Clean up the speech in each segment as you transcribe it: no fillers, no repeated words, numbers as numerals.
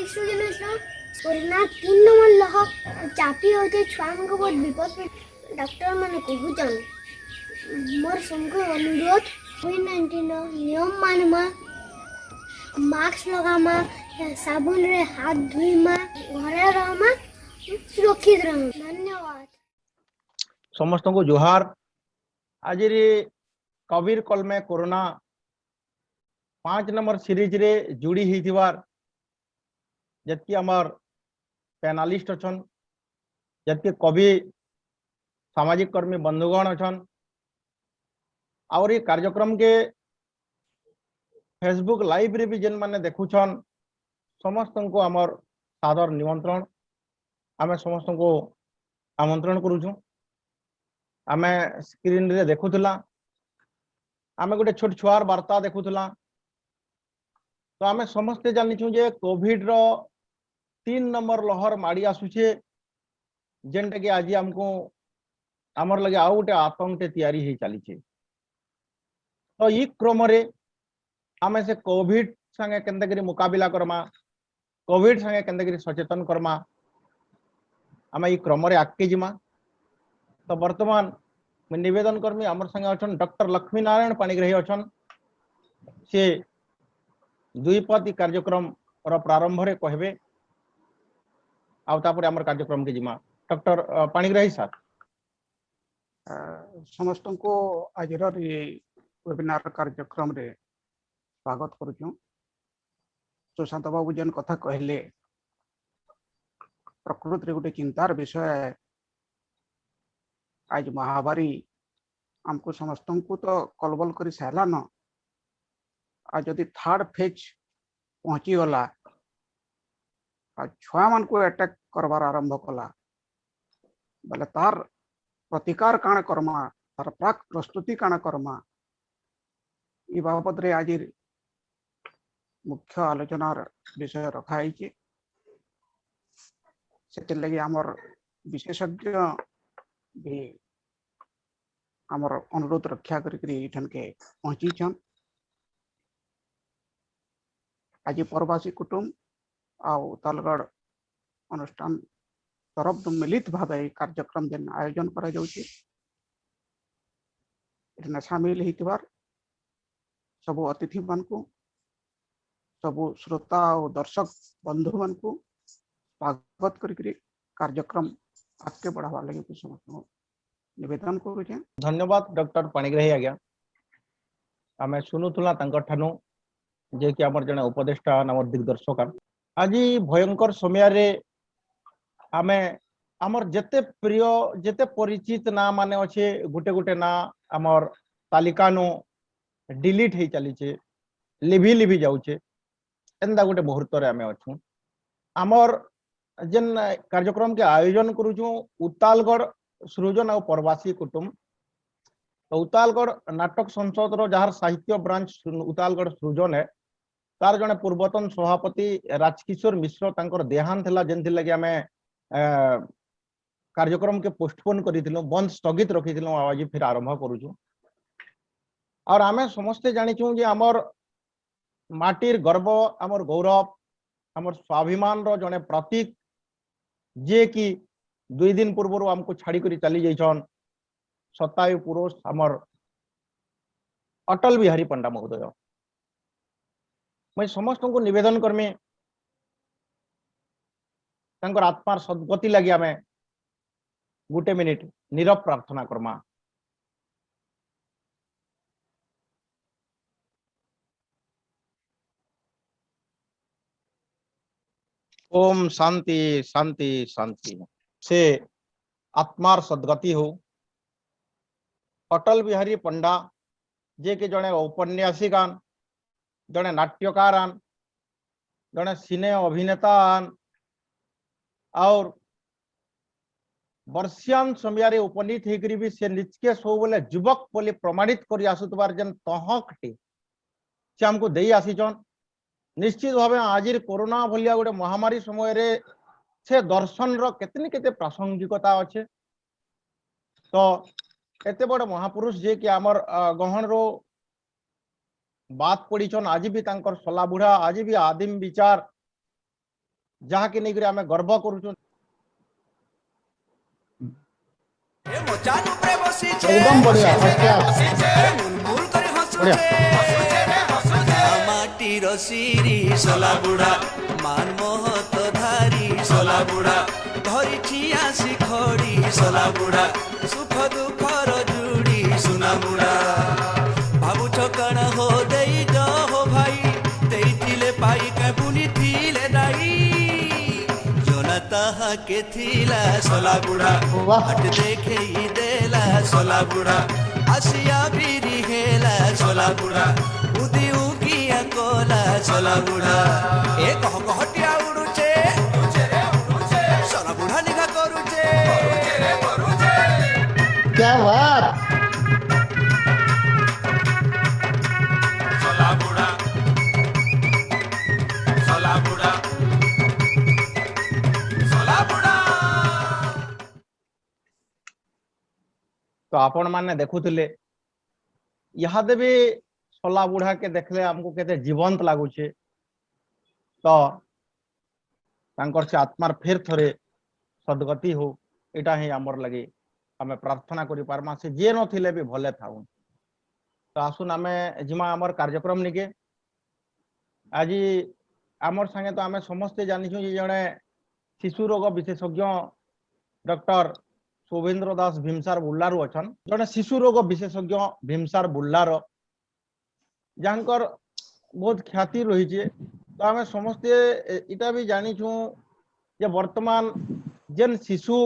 Politics ଜିନିଷ corona 3 number लह चापी होते छुआ को बहुत विपद में डॉक्टर मैंने कहूचन मोर सबको अनुरोध कोविड-19 नियम मानमा मास्क लगामा साबुन रे हाथ धोईमा घरे रहमा सुरक्षित रह। धन्यवाद समस्त को जोहार। आज रे कबीर कल में कोरोना 5 नंबर सीरीज रे जुड़ी ही थिवार जबकि हमार पैनालिस्ट अछन जबकि कवि सामाजिक कर्मी बंधुगण अछन और ये कार्यक्रम के फेसबुक लाइव रे भी जेन माने देखुछन समस्त को आमर सादर निमंत्रण आमे समस्त को आमंत्रण करूछु। आमे स्क्रीन रे देखुथला आमे गोटे छोट छुआर वार्ता देखुथला तो आमे समस्त जानिछु जे कोविड रो 3 नंबर लहर माड़ी आसुचे जेनटा कि आज हमको आमर लगे आउ गोटे आतंक तैयारी ही चली तो ये क्रम रे आमे से कोविड संगे केंदगिरी मुकाबिला करमा कोविड संगे केंदगिरी सचेतन करमा आमे ये क्रम रे आगे जिमा। तो वर्तमान मैं निवेदन करमी आमर संगे अछन डॉक्टर लक्ष्मी नारायण पाणिग्राही अछन से द्विपदी कार्यक्रम रो प्रारंभ रे कहबे आउतापुर आमर कार्यक्रम के जिमा। डॉक्टर पाणिग्राही सर समस्त को आज वेबिनार कार्यक्रम रे स्वागत करूँ। सुशांत बाबू जेन कथा कहले प्रकृति रे गोटे चिंतार विषय आज महामारी हमको समस्त को तो कलबल कर सारा न आज जदि थर्ड फेज पहुंची गला छुआ मान को अटैक करवार आरंभ कला बोले तार प्रतिकार काण करमा तार प्राक प्रस्तुति काण करमा ये बाबद रे आज मुख्य आलोचनार विषय रखाई से लगे आमर विशेषज्ञ भी आमर अनुरोध रक्षा करके पहुंची छन। आज प्रवासी कुटुंब आउ तालगढ़ अनुष्ठान तरफ मिलित भाव कार्यक्रम जेन आयोजन करा जाउछि सामिल होइतिबार सबु अतिथि मान को सबु श्रोता और दर्शक बंधु मान को स्वागत करके कार्यक्रम आगे बढ़ावा लगे समस्त निवेदन करूछे। धन्यवाद डॉक्टर पाणिग्राही आज्ञा। आमे सुनुथुला तंकर ठानु जे कि हमर जने उपदेष्टा नामर दिग्दर्शक आज भयंकर समय रे आमे हमर जते प्रिय जते परिचित ना माने अच्छे गुटे गुटे ना हमर तालिका नु डिलीट ही चली छे लिभि लिभि जाउछे एंदा गुटे मुहूर्त रे आमे अछु। हमर जेन कार्यक्रम के आयोजन करूछु उतालगढ़ सृजन और प्रवासी कुटुंब तो उतालगढ़ नाटक संसद रो जहार साहित्य ब्रांच उतालगढ़ सृजन है तार जने पूर्वतन सभापति राजकिशोर मिश्र तांकर देहांत थला जेन थिला कि हमें कार्यक्रम के पोस्टपोन करिथिलो बंद स्थगित रखिथिलो आज फिर आरंभ करूछु। और आमे समस्ते जानिछु जे हमर माटीर गर्व हमर गौरव हमर स्वाभिमान रो जने प्रतीक जे कि 2 दिन पूर्व हमको छाड़ी करी चली जाइछन सतायु पुरुष हमर अटल बिहारी पंडा महोदय। मैं समस्त को निवेदन करमी तांकर आत्मार सद्गति लगी आमे गुटे मिनिट नीरव प्रार्थना करमा। ओम शांति शांति शांति से आत्मार सद्गति हो। अटल बिहारी पंडा जे कि जड़े औपन्यासिक आन जड़े नाट्यकार आन जड़े सिने अभिनेता आन और वर्षियान समय उपनीत होकर भी से निजके सब बोले युवक बोली प्रमाणित कर आसुतबार जेन तहकटी से हमको दे आसीचन। निश्चित भाव आज कोरोना भलिया गोटे महामारी समय रे से दर्शन रो केतनी केते प्रासंगिकता अच्छे। तो एते बड़ महापुरुष जे कि आमर गहन रो बात पड़ीछन आज भी तांकर सला बुढ़ा आज भी आदिम विचार जहा कि नहीं आमे गर्व करूछु एकदम बढ़िया फर्स्ट क्लास बढ़िया माटीर सिरी सोला बुढ़ा मान महत धारी सोला बुढ़ा धरी ठिया शिखड़ी सोला बुढ़ा सुख दुखर जुड़ी सुना बुढ़ा भावु छकण हो देई जो हो भाई देइथिले पाई के बुनी थिले दाई जोना ताहा के थिला सोला बुढ़ा हट देखे ही देला सोला बुढ़ा आसिया बिरी हेला सोला बुढ़ा उदी उकिया कोला सोला बुढ़ा ए कह कहटिया उड़ुचे सोला बुढ़ा निघा करूचे क्या बात सोला बुढ़ा सोला बुढ़ा सोला बुढ़ा तो आपण माने देखुथिले इहादे भी सोला बुढ़ा के देखले हमको केते जीवंत लागुचे तो तांकर से आत्मार फिर थरे सदगति हो एटा ही हमर लगे हमें प्रार्थना करि पारमा से जे न थिले भी भले थाउ तो आसुन हमें जिमा हमर कार्यक्रम निके आज हमर संगे तो हमें समस्त जानिछु जे जणे शिशु रोग विशेषज्ञ डॉक्टर शोभेन्द्र दास भीमसार बुल्लारू अछन जने शिशु रोग विशेषज्ञ भीमसार बुल्लार जहाँकर बहुत ख्याति रही है तो आम समस्ते इटा भी जानिछु जे वर्तमान जेन शिशु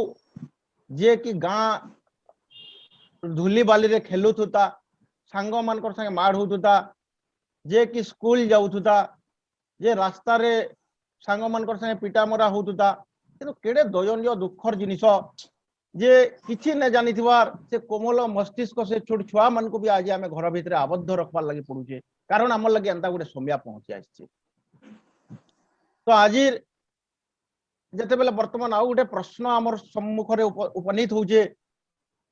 जे कि गाँ धूली बाली रे खेलुथुता सांग मानकर संगे माड़ होतुता जे कि स्कूल जाउथुता जे रास्ता रे सांग मानकर संगे पिटा मरा होतुता किंतु केड़े दयनीय दुखर जिनिस जे किछि न जानी थिवार से कोमल मस्तिष्क से छोट छुआ मन को भी आज आम घर भितर आबद्ध रखबार लगी पड़ुचे कारण आम लगे एंता गोटे समय पहुंची आछे तो आज जते बेले वर्तमान आउ गोटे प्रश्न आमर सम्मुख रे उपनीत होचे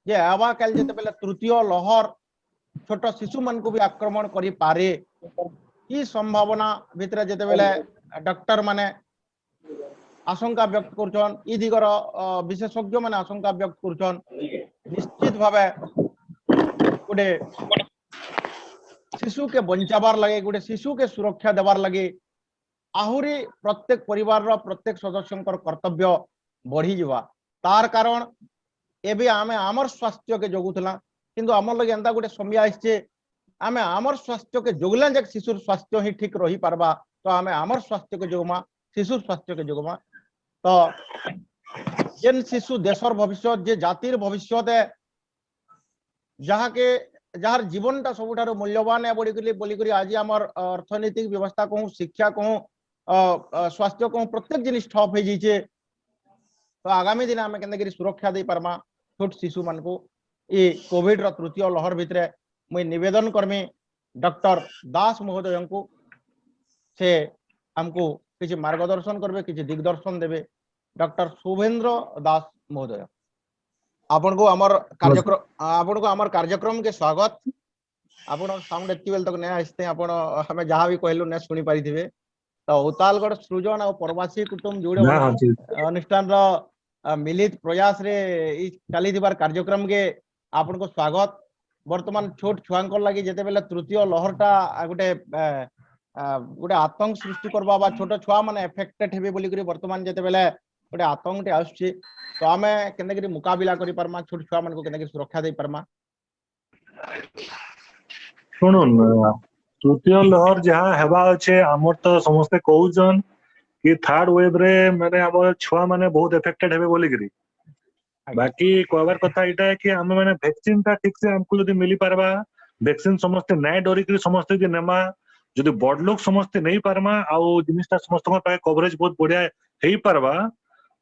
जे आवा काल जते बेले तृतीय लहर छोट शिशु मन को भी आक्रमण करि पारे की संभावना भितर जते बेले डॉक्टर माने आशंका व्यक्त करछन ई दिगर विशेषज्ञ माने आशंका व्यक्त करछन निश्चित भावे गोटे शिशु के बंचाबार लगे गोटे शिशु के सुरक्षा देवार लगे आहुरी प्रत्येक परिवार रो प्रत्येक सदस्यंकर कर्तव्य बढ़ी जावा तार कारण एबे आमे आमर स्वास्थ्य के जगुतला किंतु आमर लगे एंता गोटे समय आइछे आमे आमर स्वास्थ्य के जगुला जे शिशुर स्वास्थ्य ही ठीक रही पारबा तो आमे आमर स्वास्थ्य के जगमा शिशु स्वास्थ्य के जगमा तो जेन शिशु देशर भविष्य जे जातिर भविष्य है जहाँ के जार जीवनटा सबुठार मूल्यवान है बोली आज आम अर्थनैतिक व्यवस्था कहूँ शिक्षा कहूँ स्वास्थ्य कहूँ प्रत्येक जिनिस ठप हो जाइए तो आगामी दिन आम के सुरक्षा दे पार्मा छोट शिशु मान को ये कोविड रो तृतीय लहर भितर मुई निवेदन करमी डॉक्टर दास महोदय को से हमको किसी मार्गदर्शन करबे किसी दिग्दर्शन देवे डॉक्टर शुभेन्द्र दास महोदय आपन को आमर कार्यक्रम के स्वागत आपण साउंड एति बेल तक ने आस्ते आपण हमें जहां भी कहलु ने सुनी पारी थिबे तो उतालगढ़ सृजन और प्रवासी कुटुंब जोड़े अनुष्ठान रो मिलित प्रयास रे ई चली दिबार कार्यक्रम के आपण को स्वागत वर्तमान छोट छुआंकर लागि जेते बेले तृतीय लहरटा गोटे गोटे आतंक सृष्टि करबा बा छोट छुआ माने एफेक्टेड हेबे बोली करी वर्तमान जेते बेले गोटे आतंकटे आसुछि तो आमे केने करी मुकाबिला करि परमा छोट छुआ मन को केने करी सुरक्षा दे परमा सुनुन तृतीय लहर जहाँ हेबा अच्छे आमर तो समस्ते कहउछन कि थर्ड वेव रे माने हमर छुआ माने बहुत एफेक्टेड हेबे बोली करी बाकी कहबार कथा इटा है कि आमे माने वैक्सीन ता ठीक से हमको यदि मिली पारबा वैक्सीन समस्ते नाय डरी करी समस्ते जे नेमा जदि बड़ लोग समस्ते नहीं पारमा आउ जिनिसटा समस्त पाए कवरेज बहुत बढ़िया हेई पारबा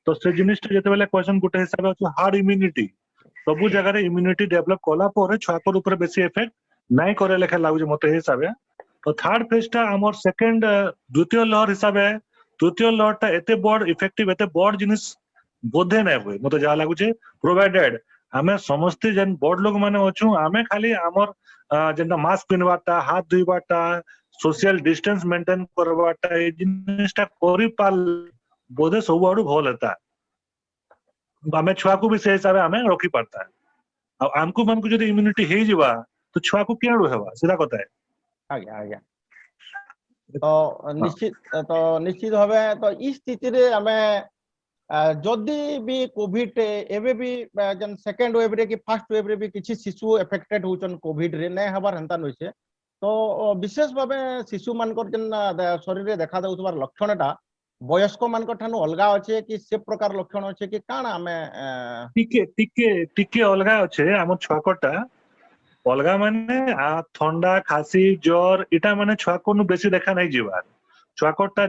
तो से जिनिसटा जते बेले क्वेश्चन गुटे हिसाब अछि हार्ड इम्यूनिटी सब जगह रे इम्यूनिटी डेवलप कोला पर छुआ पर ऊपर बेसी इफेक्ट नाय करे लेखा लागु मते हिसाब है तो थर्ड फेज टा हमर सेकंड द्वितीय लहर हिसाब है तृतीय लहर टा एते बड़ इफेक्टिव एते बड़ जिनिस बोधे नै होय मते जा लागु छे प्रोवाइडेड हमें समस्ते जन बड़ लोग माने अछु हमें खाली हमर जेंटा मास्क पिनवाटा हाथ धुइबाटा सोशल डिस्टेंस मेंटेन करवाटा ए जिनिसटा करि पाल बोधे सब आड़ू भल हेता आमे छुआ को भी से हिसाब आमे रखी पारता आमको मन को जब इम्यूनिटी हो जावा तो छुआ को क्या हेबा सीधा कथा है आज्ञा आज्ञा तो निश्चित भावे तो ई स्थिति रे आमे जदि भी कोविड एबे भी जन सेकंड वेव रे कि फर्स्ट वेव रे भी किछि शिशु अफेक्टेड होचन कोविड रे नै हबार हंता नइसे तो विशेष भावे शिशु मानकर जन शरीर रे देखा दउतबार लक्षणटा वयस्क मानकर ठानु अलगा अछि कि से प्रकार लक्षण अछि कि काना हमें टिके टिके टिके अलगा अच्छे आम छुआकटा अलगा माने ठंडा खासी ज्वर इटा माने छुआको बेसी देखा नहीं जीवार छुआकटा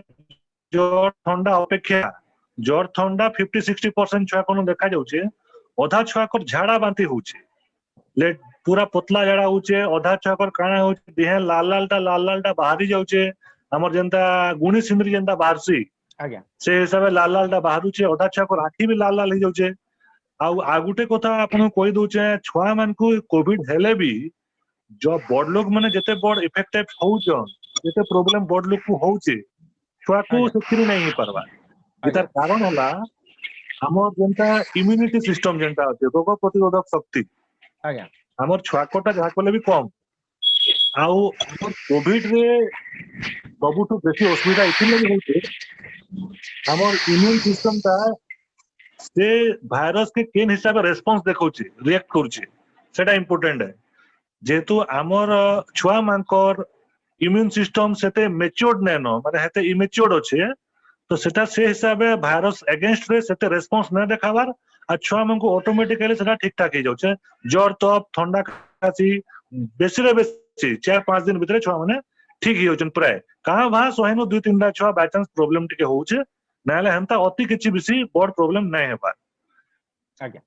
ज्वर ठंडा अपेक्षा ज्वर ठंडा 50-60% छुआको देखा जाउछे अधा छुआकर झाड़ा बांती होउछे ले पूरा पतला झाड़ा होउछे अधा छुआकर काना होउछे देह लाल लालटा बाहरी जाउछे हमर जनता गुणी सिंदरी जनता बाहरसी आज्ञा से हिसाब लाल लालटा बाहरुछे अधा छुआकर आखी भी लाल लाल हो जाउछे आ गुटे कथा आपन कहि दउछे छुआ मान को कोविड हेले भी जो बड़ लोग माने जते बड़ इफेक्टेड होउछन जते प्रॉब्लम बड़ लोग को होउछे छुआ को सेखिरि नहीं हो परबा इतार कारण होला हमर जनता इम्यूनिटी सिस्टम जनता अछि रोग प्रतिरोधक शक्ति आज्ञा हमर छुआकोटा जहा कोले भी कम आउ हमर कोविड रे सबुठु बेसी असुविधा इथिले भी होउछे हमर इम्यून सिस्टम ता से भाइरस के केन हिसाब रेस्पॉन्स देखौछे रिएक्ट करूछे सेटा इंपोर्टेंट है जेतु हमर छुआ मानकर इम्यून सिस्टम सेते मैच्योर्ड नैनो माने हेते इमेच्योर्ड अछि तो सेटा से हिसाब भाइरस अगेंस्ट रे सेते रेस्पॉन्स न देखाबार आ छुआ मन को ऑटोमेटिकली सेटा ठीक ठाक हो जाउछे ज्वर तप ठंडा खांसी बेसी रे बेसी 4-5 दिन भीतर छुआ माने ठीक ही होचन प्राय कहां वहां सोहेनो 2-3 छुआ बाय चांस प्रॉब्लम टिके होउछे नाले हंता अति किछि बेसी बड़ प्रॉब्लम नै हेबा आज्ञा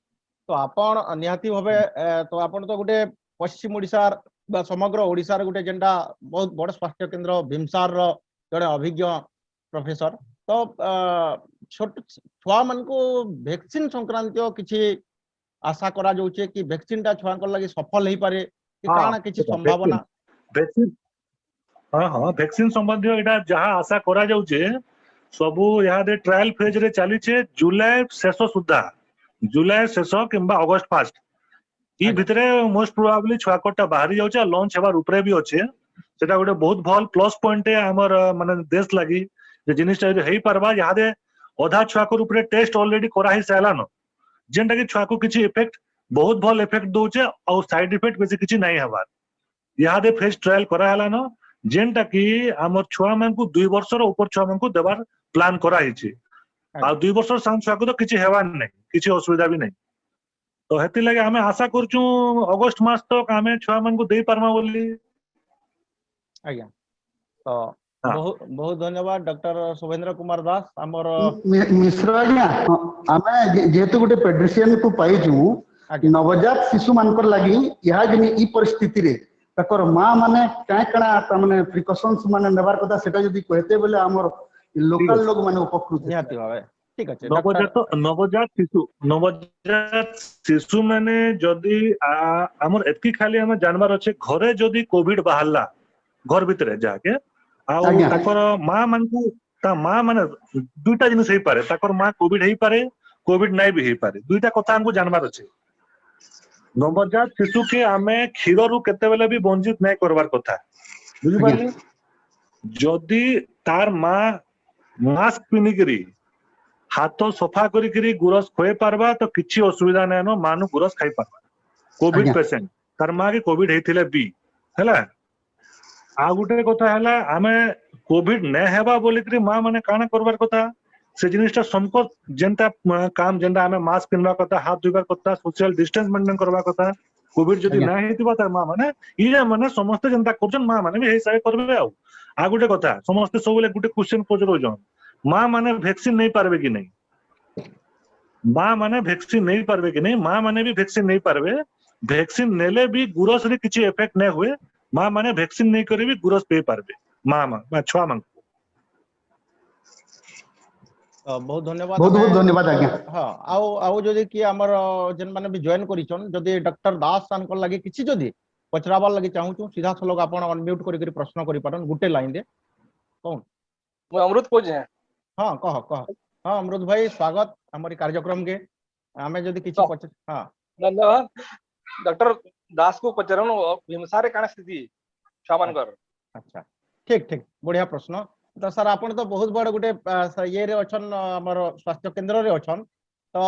तो आपण निहाती भावे तो आपण तो गुटे पश्चिम ओडिसार बा समग्र ओडिसार गुटे जेंटा बहुत बड़ स्वास्थ्य केंद्र भीमसार रो जड़े अभिज्ञ प्रोफेसर तो छोट छुआ मन को वैक्सीन संक्रांत किछि आशा करा जाउछे कि वैक्सीन टा छुआ को लागि सफल हे पारे कि काना किछि संभावना वैक्सीन हां वैक्सीन संबंधी एटा जहां आशा करा जाउछे सबु यहाँ दे ट्रायल फेज रे चली छे जुलाई शेष सुधा जुलाई शेष किंबा अगस्त फास्ट ई भितरे मोस्ट प्रोबेबली छुआकोटा बाहरी जाउछे लॉन्च हेबार ऊपरे भी अच्छे सेटा गोटे बहुत भल प्लस पॉइंट है हमर माने देश लागि जे जिनिसटा हेई परबा यहाँ दे अधा छुआकर ऊपरे टेस्ट ऑलरेडी करा ही सालान जेंटा कि छुआको किछि इफेक्ट बहुत भल इफेक्ट दोचे और साइड इफेक्ट बेसी किछि नहीं हबार यहाँ दे फेज ट्रायल करा हलान जेंटा कि हमर छुआ मान को 2 वर्ष रो ऊपर छुआ मान को देबार प्लान करा हिछि आ 2 वर्ष साम छुआ को तो किछि हेबार नहीं किछि असुविधा भी नहीं तो हेति लगे हमें आशा करछु अगस्त मास तक हमें छुआ मान को देई परमा बोली आज्ञा तो बहुत बहुत धन्यवाद डॉक्टर शुभेंद्र कुमार दास हमर मिश्र आज्ञा आमे जेहेतु गोटे पेडिट्रिशियन को पाइछु नवजात शिशु मानकर लागि यहा जनी ई परिस्थिति रे तकर मां माने काय कणा त माने प्रिकॉशंस माने नेबार कथा सेटा जदी कहते बोले हमर लोकल लोग माने उपकृत निहाती भावे ठीक अछि नवजात शिशु माने जदी हमर एतकी खाली हम जानवर अछि घरे जदी कोविड बाहरला घर भीतर जाके आ तकर मां मान को ता मां माने दुटा जिनिस हे पारे तकर मां कोविड हे पारे कोविड नै भी हे पारे दुटा कथा हमको जानवर अछि नवजात शिशु के आमे क्षीर रु केते बेले भी वंचित नै करबार कथा बुझि पाली जदी तार मां मास्क पिनिकरी हाथ सफा करी गुरस खोए पारबा तो किछि असुविधा नै न मानु गुरस खाई पारबा कोविड पेशेंट तार मां के कोविड हेथिले बी हैला आ गुटे कथा हैला आमे कोविड नै हेबा बोलिकरी मां माने काना करबार कथा से जिनिसटा समको जेंता काम जेंता आमे मास्क पिनबा कथा हाथ धोइबार कथा सोशल डिस्टेंस मेंटेन करबा कथा कोविड जदी नै हेतिबा तार मां माने ई जे माने समस्त जेंता करजन मां माने भी हे हिसाब करबे आ गुटे कथा समस्त सबले गुटे क्वेश्चन पजरो जन मां माने वैक्सीन नहीं पारबे कि नहीं मां माने वैक्सीन नहीं पारबे कि नहीं मां माने भी वैक्सीन नहीं पारबे वैक्सीन नेले भी गुरस रे किछि इफेक्ट नै हुए मां माने वैक्सीन नहीं करे भी गुरस पे पारबे मां छुआ मां बहुत धन्यवाद बहुत धन्यवाद आज्ञा हां आउ जदी कि हमर जन माने भी जॉइन करिछन जदी डॉक्टर दास सान को लागि किछि जदी पचराबार लागि चाहू छु सीधा सलग आपण अनम्यूट करी प्रश्न करि पारन गुटे लाइन दे कोन मैं अमृत कोज है हां कह हाँ अमृत भाई स्वागत हमारी कार्यक्रम के आमे जदि किछि तो पच हाँ धन्यवाद डॉक्टर दास को पचारन भीमसारे काना स्थिति छुआ मानकर अच्छा ठीक ठीक बढ़िया प्रश्न तो सर आपण तो बहुत बड़ गोटे ये रे अछन हमर स्वास्थ्य केंद्र रे अछन तो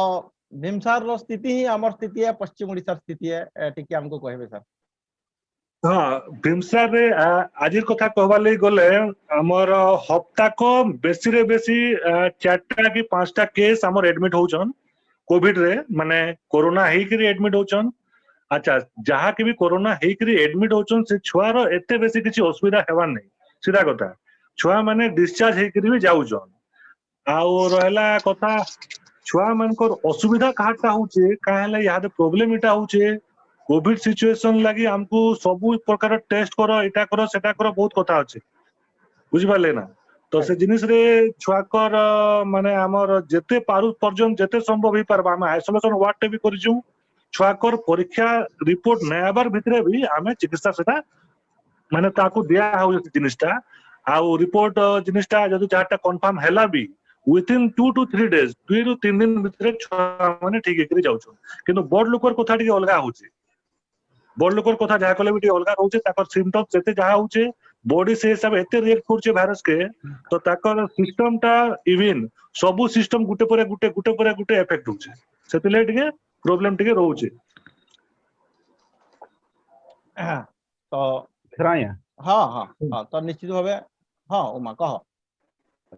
भीमसार रो स्थिति ही हमर स्थिति है पश्चिम ओडिसा स्थिति है टिके हमको कहबे सर हाँ भीमसार रे आजिर कथा कहबार लगी गले हमर हप्ता को बेसी रे बेसी 4टा कि 5टा केस हमर एडमिट होचन कोविड रे माने कोरोना हेई करी एडमिट होचन अच्छा जहा के भी कोरोना हेई करी एडमिट होचन से छुआ रो एते बेसी किछि असुविधा हेबार नै सीधा कथा छुआ माने डिस्चार्ज हेई करी भी जाउचन आउ रहला कथा छुआ मानकर असुविधा काहाटा होचे काहेला याद प्रॉब्लम इटा होचे कोविड सिचुएशन लगी हमको सब प्रकार टेस्ट करो इटा करो सेटा करो बहुत कथा अच्छे बुझिपारे ना तो से जिनिस रे छुआकर माने हमर जेते पारु पर्यंत जेते संभव ही पारबा हम आइसोलेशन वार्ड टे भी करिजु छुआकर परीक्षा रिपोर्ट नयाबार भितरे भी हमें चिकित्सा सेटा माने ताको दिया हो जिनिसटा आ रिपोर्ट जिनिसटा जदि चारटा कंफर्म हैला भी विथिन 2 to 3 days 2 to 3 दिन भितरे छुआ माने ठीक एकरी जाउछन किंतु बड़ लोकर कथा टिके अलगा होचे बड़ लोकर कथा जहा कले भी अलगा रहउचे ताकर सिम्पटम्स एते जहा होचे बॉडी से हिसाब एते रिएक्ट करचे वायरस के तो ताकर सिस्टम टा इवन सब सिस्टम गुटे परे गुटे इफेक्ट होचे सेतिले टिके प्रॉब्लम टिके रहउचे तो फेराया हाँ हाँ हाँ तो निश्चित भावे हाँ उमा कह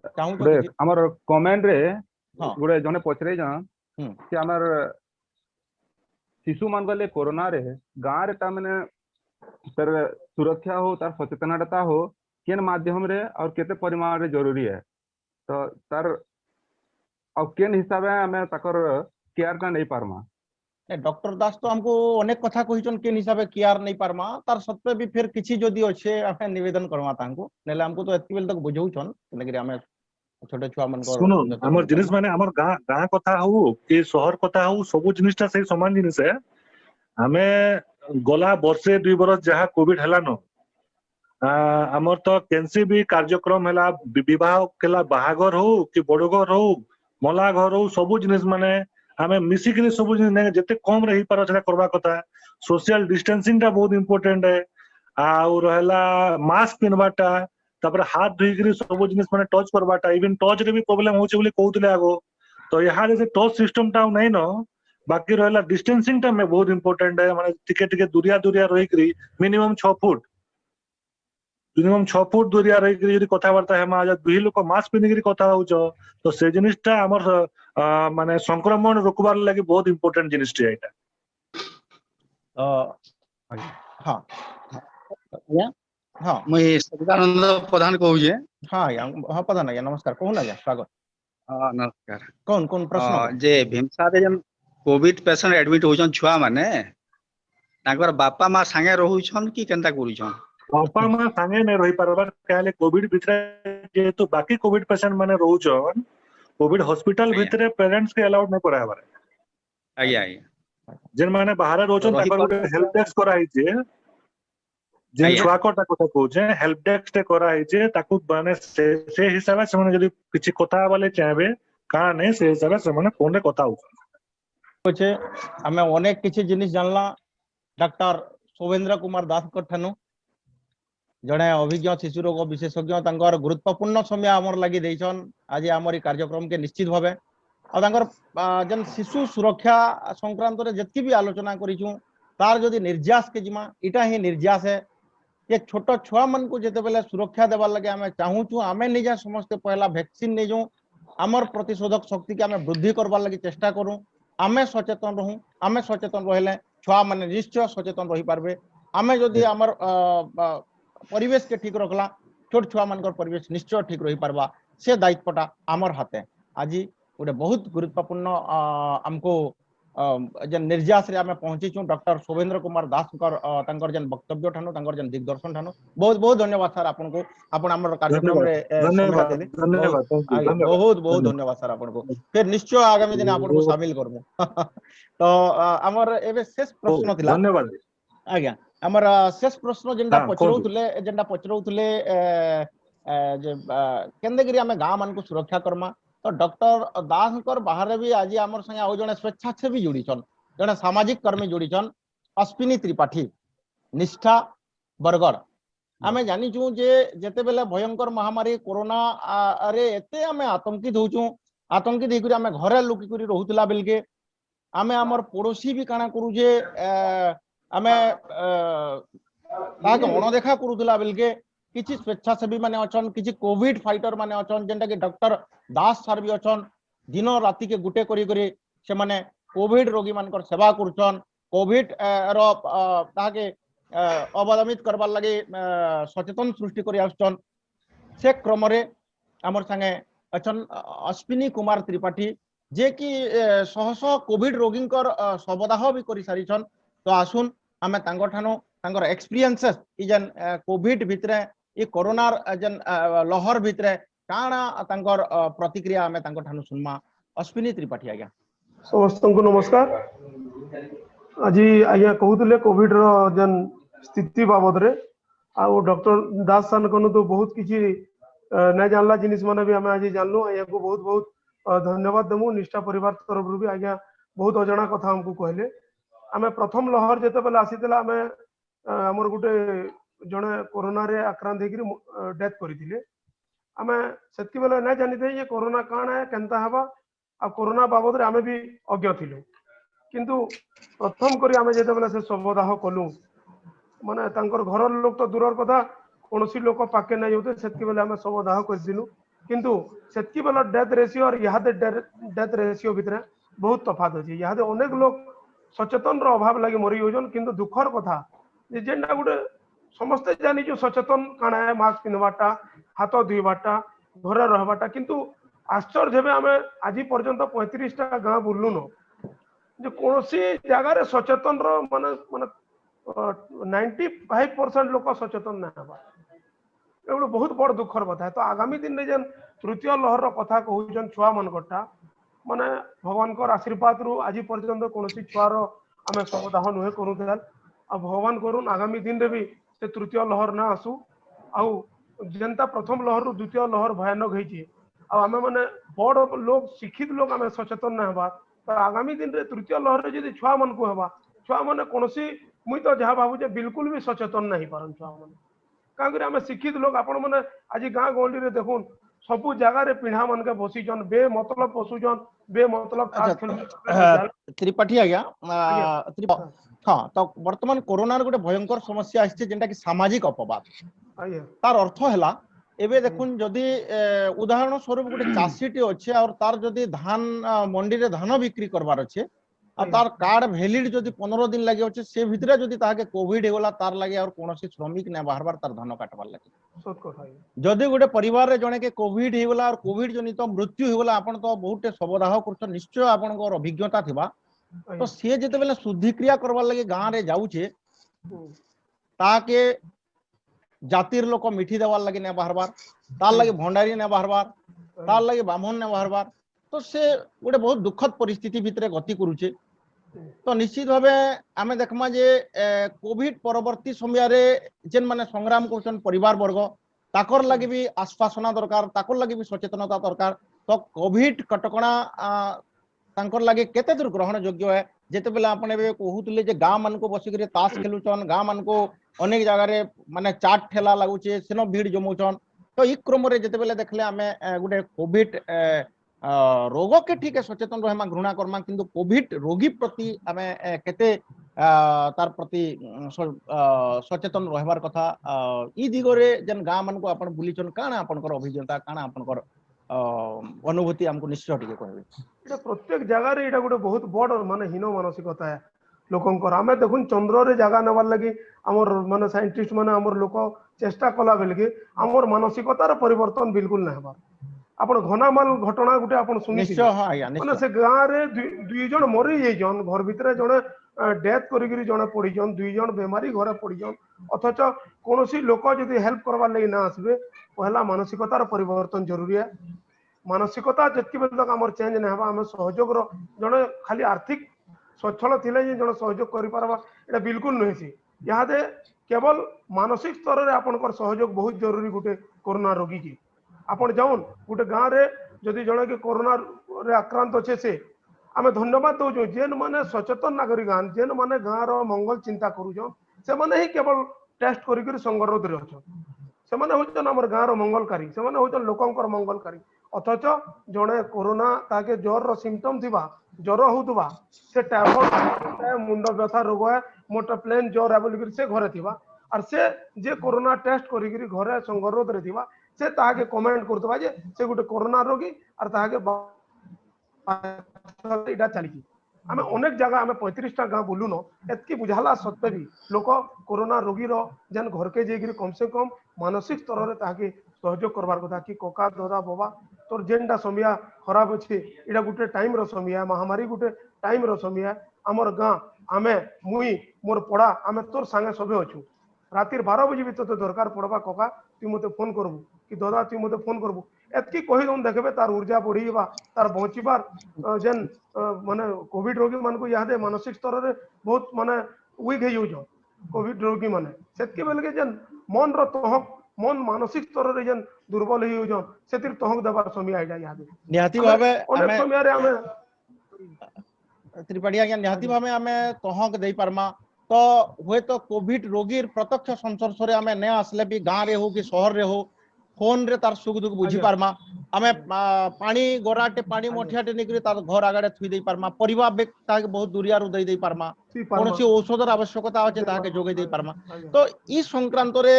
चाहू तो गोटे हमर कमेंट रे हाँ गोटे जने पचरे जान हम्म। कि हमर शिशु मान गले कोरोना रे गाँ रे ता माने तर सुरक्षा हो तार सचेतनता हो केन माध्यम रे और केते परिमाण रे जरूरी है तो तार और केन हिसाब है हमें ताकर केयर ना नहीं पारमा डॉक्टर दास तो हमको अनेक कथा कहिचन के हिसाब केयर नहीं पारमा तार सत्वे भी फिर किछि जदि अच्छे हमें निवेदन करवा तांको नेले हमको तो एति बेल तक बुझौछन लेकिन हमें छोटे छुआ मन को सुनो हमर जिनिस माने हमर गाँ कथा हो कि शहर कथा हो सब जिनिसटा से समान जिनिस है हमें गला वर्षे 2 बरस जहा कोविड हैला न हमर तो केनसी भी कार्यक्रम हैला विवाह केला बाहागर हो कि बड़घर हो मला घर हो सब जिनिस माने हमें मिसिकरी सब जिनिस जते कम रही पार सेटा करबा कथा सोशल डिस्टेंसिंग टा बहुत इंपोर्टेंट है आ रहला मास्क पिनबाटा तापर हाथ धोइकरी सब जिनिस माने टच करबाटा इवन टच रे भी प्रॉब्लम होचे बोली कहउतले आगो तो यहाँ जैसे टच सिस्टम टा नहीं न बाकी रहला डिस्टेंसिंग टा में बहुत इंपोर्टेंट है माने टिके दूरिया रहिकरी मिनिमम 6 फुट दूरिया रहिकरी यदि कथा वार्ता है मा दुही लोक मास्क पिनिकरी कथा होचो तो से जिनिसटा हमर माने संक्रमण रोकबार लागि बहुत इंपोर्टेंट जिनिसटी है एटा हाँ हाँ मुई सचिदानंद प्रधान कहूजे हाँ हाँ पता नहीं नमस्कार कहू ना स्वागत नमस्कार कौन प्रश्न जे भीमसारे जन कोविड पेशेंट एडमिट होछन छुआ माने ताकर बापा मां संगे रहउछन कि केनता करूछन बापा मां संगे नहीं रही पारबार काले कोविड भितरे जेतु बाकी कोविड पेशेंट माने रहउछन कोविड हॉस्पिटल भितरे पेरेंट्स के अलाउड नहीं कराबार आज्ञा आज्ञा जेन माने बाहर रहउछन ताकर गोटे हेल्प डेस्क कराई जे जे छुआ कोटा कथा कहूचे हेल्प डेस्क टे कराई जे ताकू माने से हिसाब से माने जदी किछि कथा वाले चाहबे का नहीं से हिसाब से माने फोन रे कथा होछ अच्छे हमें अनेक किसी जिनिस जानला डॉक्टर शोभेन्द्र कुमार दास ठानु जड़े अभिज्ञ शिशु रोग विशेषज्ञ तांकर गुरुत्वपूर्ण समय आमर लगी देछन आज आमर कार्यक्रम के निश्चित भावे और तांकर जन शिशु सुरक्षा संक्रांत रे जति भी आलोचना करिछु तार जदि निर्यास के जिमा इटा ही निर्यास है ये छोट छुआ मन को जेते बेले सुरक्षा देवार लगे आमे चाहूछु आमे निजा समस्त पहला वैक्सीन नै जो आमर प्रतिशोधक शक्ति के आमे वृद्धि करबार लगी चेष्टा करूं आमे सचेतन रहूं आमे सचेतन रहले छुआ माने निश्चय सचेतन रही पारबे आमे जदि आमर परिवेश के ठीक रखला छोट छुआ मानकर परिवेश निश्चय ठीक रही पारबा से दायित्वटा आमर हाथे आज गोटे बहुत गुरुत्वपूर्ण हमको जन निर्यास रे आमे पहुंची छु डॉक्टर शोभेन्द्र कुमार दास तांकर जन वक्तव्य ठानु तांकर जन दिग्दर्शन ठानु बहुत बहुत धन्यवाद सर आपन को आपन हमर कार्यक्रम रे धन्यवाद बहुत धन्यवाद सर आपन को फिर निश्चय आगामी दिन आपन को शामिल करबो तो हमर एबे शेष प्रश्न थिला धन्यवाद आज्ञा हमर शेष प्रश्न जेंडा पचरौतले जे केंदेगिरी हमें गाँ मान को सुरक्षा करमा तो डॉक्टर दास बाहर भी आज आम संगे आउ जड़े स्वेच्छासेवी जोड़ीछन जड़े सामाजिक कर्मी जोड़ीछन अश्विनी त्रिपाठी निष्ठा बरगढ़ आमे जानिचु जे जेते बेले भयंकर महामारी कोरोना रे एते आमे आतंकित होचु आतंकित होकर आमे घरे लुकी करी रहउतला बेलके आमे हमर पड़ोसी भी काना करू जे आमे ताके अणदेखा करूतला बेलके किछि स्वेच्छासेवी माने अछन किछि कोविड फाइटर माने अछन जेंटा कि डॉक्टर दास सर भी अछन दिन राति के गुटे करी करी से माने कोविड रोगी मानकर सेवा करूछन कोविड रो ताके अवलंबित करबार लगे सचेतन सृष्टि करी आछन से क्रम रे हमर संगे अछन अश्विनी कुमार त्रिपाठी जे कि शह शह कोविड रोगी सबदाह भी करी सारिछन तो आसुन आमे तांगर ठानो तांगर एक्सपीरियंसेस इ जन कोविड भितरे इ कोरोना जन लहर भितरे काना तांगर प्रतिक्रिया आमे तांगर ठानो सुनमा अश्विनी त्रिपाठी आज्ञा समस्त को नमस्कार आज आज्ञा कहते कोविड रो जन स्थिति बाबद रे आ डॉक्टर दास सान को तो बहुत किसी नहीं जानला जिनिस माने भी हमें आज जानलु आज्ञा को बहुत बहुत धन्यवाद देमु निष्ठा परिवार तरफ भी आज्ञा बहुत अजଣା कथा हमको कहले आमे प्रथम लहर जेते बेले आसीतला आमे हमर गुटे जणे कोरोना रे आक्रांत हेकरी डेथ करिथिले आमे सेतकी बेले नहीं जानिथे ये कोरोना काण है केनता हबा आ कोरोना बाबद रे आमे भी अज्ञ थिलु किंतु प्रथम करी आमे जेते बेले से सबदाह कलु माने तांकर घर लोक तो दूरर कथा कोनोसी लोक पाके नहीं होते सेतकी बेले आमे सबदाह कर दिलु किंतु सेतकी बेले डेथ रेशियो और यहादे डेथ रेशियो भितरे बहुत तफात अछि यहादे अनेक लोग सचेतन रो अभाव लागि मरि होजन किंतु दुखर कथा जे जेंडा गुटे समस्त जानी जो सचेतन काना है मास्क पिनवाटा हाथ धुईबाटा घरे रहबाटा किंतु आश्चर्य हेबे आमे आज पर्यंत 35 टा गां बुललु न जे कोनोसी जगह रे सचेतन रो माने माने 95% लोक सचेतन ना हबा एगो बहुत बड़ दुखर कथा है तो आगामी दिन रे जन तृतीय लहर रो कथा कहउजन छुआ मन कटा माने भगवान को आशीर्वाद रु आज पर्यंत कोनोसी छुआर आमे सबदाह नुहे करूथल आ भगवान करूँ आगामी दिन रे भी से तृतीय लहर ना आसू आउ जनता प्रथम लहर रु द्वितीय लहर भयानक होइछि आ आमे माने बड़ लोग शिक्षित लोग आमे सचेतन ना हबा तो आगामी दिन रे तृतीय लहर रे जदि छुआ मन को हबा छुआ माने कोनोसी मुई तो जहा भाबु जे बिल्कुल भी सचेतन नहीं पारन छुआ माने का करे आमे शिक्षित लोग आपण माने आज गां गंडी रे देखुन सबु जगह रे पिढ़ा मन के बसीजन बे मतलब पसुजन बे मतलब तास खेल त्रिपाठी आज्ञा हाँ तो वर्तमान कोरोना गोटे भयंकर समस्या आछे जेंटा कि सामाजिक अपवाद तार अर्थ हैला एबे देखुन जदि उदाहरण स्वरूप गोटे चाषीटी अच्छे और तार जदि धान मंडी रे धान बिक्री करबार अच्छे आ तार कार्ड वैलिड जदि 15 दिन लगे अच्छे से भितरे जदि ताके कोविड हेगला तार लगे और कोनोसी श्रमिक ने बाहरबार तार धान काटबार लगे जदि गोटे परिवार रे जने के कोविड हेगला और कोविड जनित मृत्यु हेगला आपण तो बहुत सबदाह करछ निश्चय आपनकर अभिज्ञता थिबा तो सी जिते बेले शुद्धिक्रिया करबार लगे गाँव रे जाऊे ताके जातिर लोक मिठी देवार लगे ने बाहरबार तार लगे भंडारी ने बाहरबार तार लगे ब्राह्मण ने बाहरबार तो से गोटे बहुत दुखद परिस्थिति भितरे गति करूचे तो निश्चित भावे आमे देखमा जे कोविड परवर्ती समय रे जेन माने संग्राम करछन परिवार वर्ग ताकर लगे भी आश्वासना दरकार ताकर लगे भी सचेतनता दरकार तो कोविड कटकणा तांकर लगे केते दूर ग्रहण योग्य है जेते बेले आपण एबे कहउतले जे गां मान को बसी करे ताश खेलुचन गां मान को अनेक जगह रे माने चाट ठेला लागुचे सेनो भीड़ जमुचन तो ई क्रम रे जेते बेले देखले आमे गुटे कोविड रोग के ठीक है सचेतन रहमा घृणा करमा किंतु कोविड रोगी प्रति आमे केते तार प्रति सचेतन रहबार कथा ई दिगरे जन गां मान को आपण बुलीचन काना आपनकर अभिज्ञता काना आपनकर अनुभूति हमको निश्चय टिके कहबे प्रत्येक जगह रे एटा गोटे बहुत बड़ माने हीन मानसिकता है लोकंकर आमे देखुन चंद्र रे जगह नबार लगी हमर माने साइंटिस्ट माने हमर लोक चेष्टा कला बेलके हमर मानसिकतार परिवर्तन बिल्कुल ना हबार आपण घनामाल घटना गुटे आपण सुनि माने से गां रे दुई जन मरि जाई जन घर भितरे जने डेथ करिगिरी जने पड़ी जन दुई जन बेमारी घरे पड़ी जन अथच कोनोसी लोक जदि हेल्प करबार लगी ना आसबे पहला मानसिकतार परिवर्तन जरूरी है मानसिकता जतकी बेल तक हमर चेंज ना हबा हम सहयोग रो जने खाली आर्थिक सच्छल थिले जे जने सहयोग करि परबा एटा बिल्कुल नहे छी यहाँ दे केवल मानसिक स्तर रे आपनकर सहयोग बहुत जरूरी गुटे कोरोना रोगी की आपण जाउन गुटे गां रे जदि जड़े कि कोरोना रे आक्रांत अच्छे से आम धन्यवाद दौचु जेन मैंने सचेतन नागरिक जेन मैंने गाँव मंगल चिंता करुछन से मैंने ही केवल टेस्ट करिक संगरोध रे अच्छन से मैंने होचन हमर गाँव मंगलकारी से मैंने होचन लोकंकर मंगलकारी अथच जड़े कोरोना ताके ज्वर रो सिम्पटम थिबा ज्वर होतबा से टाइफॉइड मुंड व्यथा रोग है मोटा प्लेन ज्वर है बोलिक से घरे थिबा और से जे कोरोना टेस्ट करिक घरे संगरोध रे थिबा से ताके कमेंट करतबा जे से गोटे कोरोना रोगी और ताके इटा चली आम अनेक जगह आम 35टा गाँव बुलून एतकी बुझाला सत्वे भी लोक कोरोना रोगीर जेन घर के जाकर कम से कम मानसिक स्तर में ताके सहयोग करवार कथा कि कका दादा बाबा तोर जेनटा समय खराब अच्छे इटा गोटे टाइम रो समय महामारी गोटे टाइम रो समय आमर गाँ आमे मुई मोर पड़ा आमे तोर संगे सबे अच्छू राति 12 बजे भी तो दरकार पड़वा कका तु मते फोन करबू कि दादा तु मते फोन करबू एतकी कही दउन देखबे तार ऊर्जा बढ़ीबा तार बंचीबार जेन माने कोविड रोगी मान को यादे मानसिक स्तर रे बहुत माने वीक हे जाउछ कोविड रोगी माने सेतके बेल के जेन मन रो तहक मन मानसिक स्तर रे जेन दुर्बल हे जाउछ सेतिर तहक देबार समय आइडा यादे निहाती भावे अनेक समय रे हमें त्रिपाठी आज्ञा निहाती भावे आमे तहक दे पारमा तो हुए तो कोविड रोगी प्रत्यक्ष संस्पर्श रे आमे ने आसले भी गाँव रे हो कि शहर रे हो फोन रे तार सुख दुख बुझी पारमा आमे पानी गोराटे पानी मठियाटे निकरी तार घर आगड़े थुई दे पारमा परिवार बेग ताके बहुत दूरिया रु दे पारमा कोनोसी औषधर आवश्यकता अछि ताके जोगे दे पारमा तो ई संक्रांत रे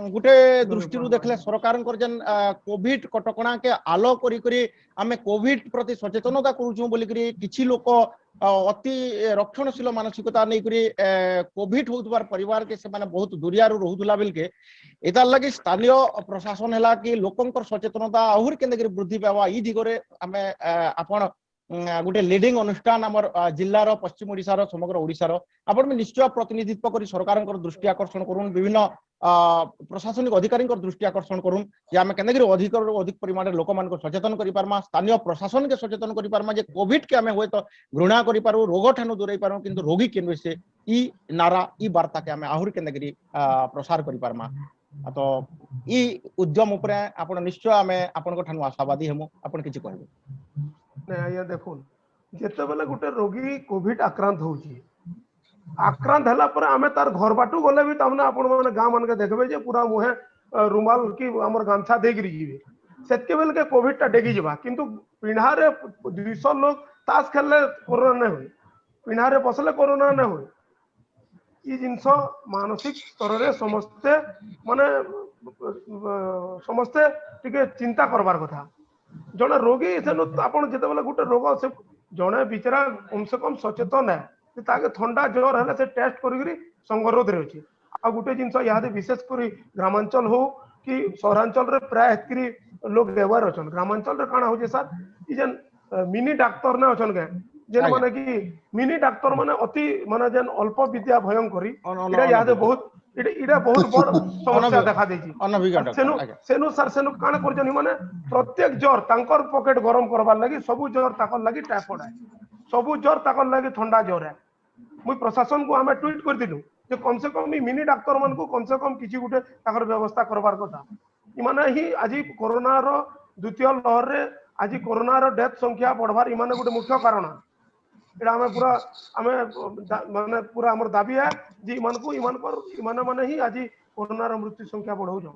गुटे दृष्टि रु देखले सरकार जेन कोविड कटकणा के आलो करी करी आमे कोविड प्रति सचेतनता करूछु बोली करी किछि लोक अति रक्षणशील मानसिकता नहीं करी कोविड होतबार परिवार के से माने बहुत दूरिया रु रहुतला बेल के एतार लगी स्थानीय प्रशासन है कि लोकंकर सचेतनता आहुर केंद्र वृद्धि पावा ई दिगरे आमे आपण गोटे लीडिंग अनुष्ठान आमर जिल्लार पश्चिम ओडिशार समग्र ओडिशार आपण में निश्चय प्रतिनिधित्व करी सरकार दृष्टि आकर्षण करूँ विभिन्न प्रशासनिक अधिकारी दृष्टि आकर्षण करूँ जे आम के अधिक अधिक परिमाण लोक मान सचेतन कर पार्मा स्थानीय प्रशासन के सचेतन कर पार्मा जे कोविड के आम हुए तो घृणा कर पारू रोग ठानु दूर पारू किंतु रोगी केन से ई नारा ई वार्ता के आम आहुर के प्रसार कर पार्मा तो ई उद्यम उपरे आपण निश्चय आम आपण ठानु आशावादी हेमु आपण किछि कहबे नहीं आज्ञा देखो जिते बेले गोटे रोगी कोविड आक्रांत होची आक्रांत हला पर आमे तार घर बाटू गले भी तमने आपण माने गां मान के देखबे जे पूरा मुहे रुमाल की हमर गामछा दे गिरी जीवे सेतके बेल के कोविड टा डेगी जबा किंतु पिंढारे 200 लोग ताश खेलले कोरोना नहीं होई पिंढारे बसले कोरोना नहीं होई ई जिंस मानसिक स्तर रे समस्ते माने समस्ते टिके चिंता करबार कथा जड़े रोगी आपड़ जिते बेले गोटे रोग से जड़े बिचरा कम से कम सचेतन है ताके थंडा ज्वर है से टेस्ट करी संगरोध रे अच्छी आ गोटे जिनस यहाँ विशेषकर ग्रामांचल हो कि सहरांचल रे प्राय एतकरी लोग व्यवहार अच्छा ग्रामांचल रे काना हो सर ई जेन मिनी डाक्तर ने अच्छा के जेन माने कि मिनी डाक्तर माने अति माने जेन अल्प विद्या भयंकरी इटा यहाँ बहुत इटा बहुत बड़ समस्या देखा देछि सेनु सर सेनु काना करजनी माने प्रत्येक ज्वर तांकर पॉकेट गरम करबार लागि सबु ज्वर ताकर लागि टाइफॉइड है सबु ज्वर ताकर लागि ठंडा ज्वर है मुई प्रशासन को हमें ट्वीट कर दिलु जे कम से कम मिनी डाक्तर मान को कम से कम किछि गुटे ताकर व्यवस्था करबार कथा इमाने ही आज कोरोना रो द्वितीय लहर रे आज कोरोना रो डेथ संख्या बढ़वार इमाने गुटे मुख्य कारण एटा हमें पूरा हमें माने पूरा हमर दाबी है जे इमान माने ही आज कोरोना रो मृत्यु संख्या बढ़ौ जो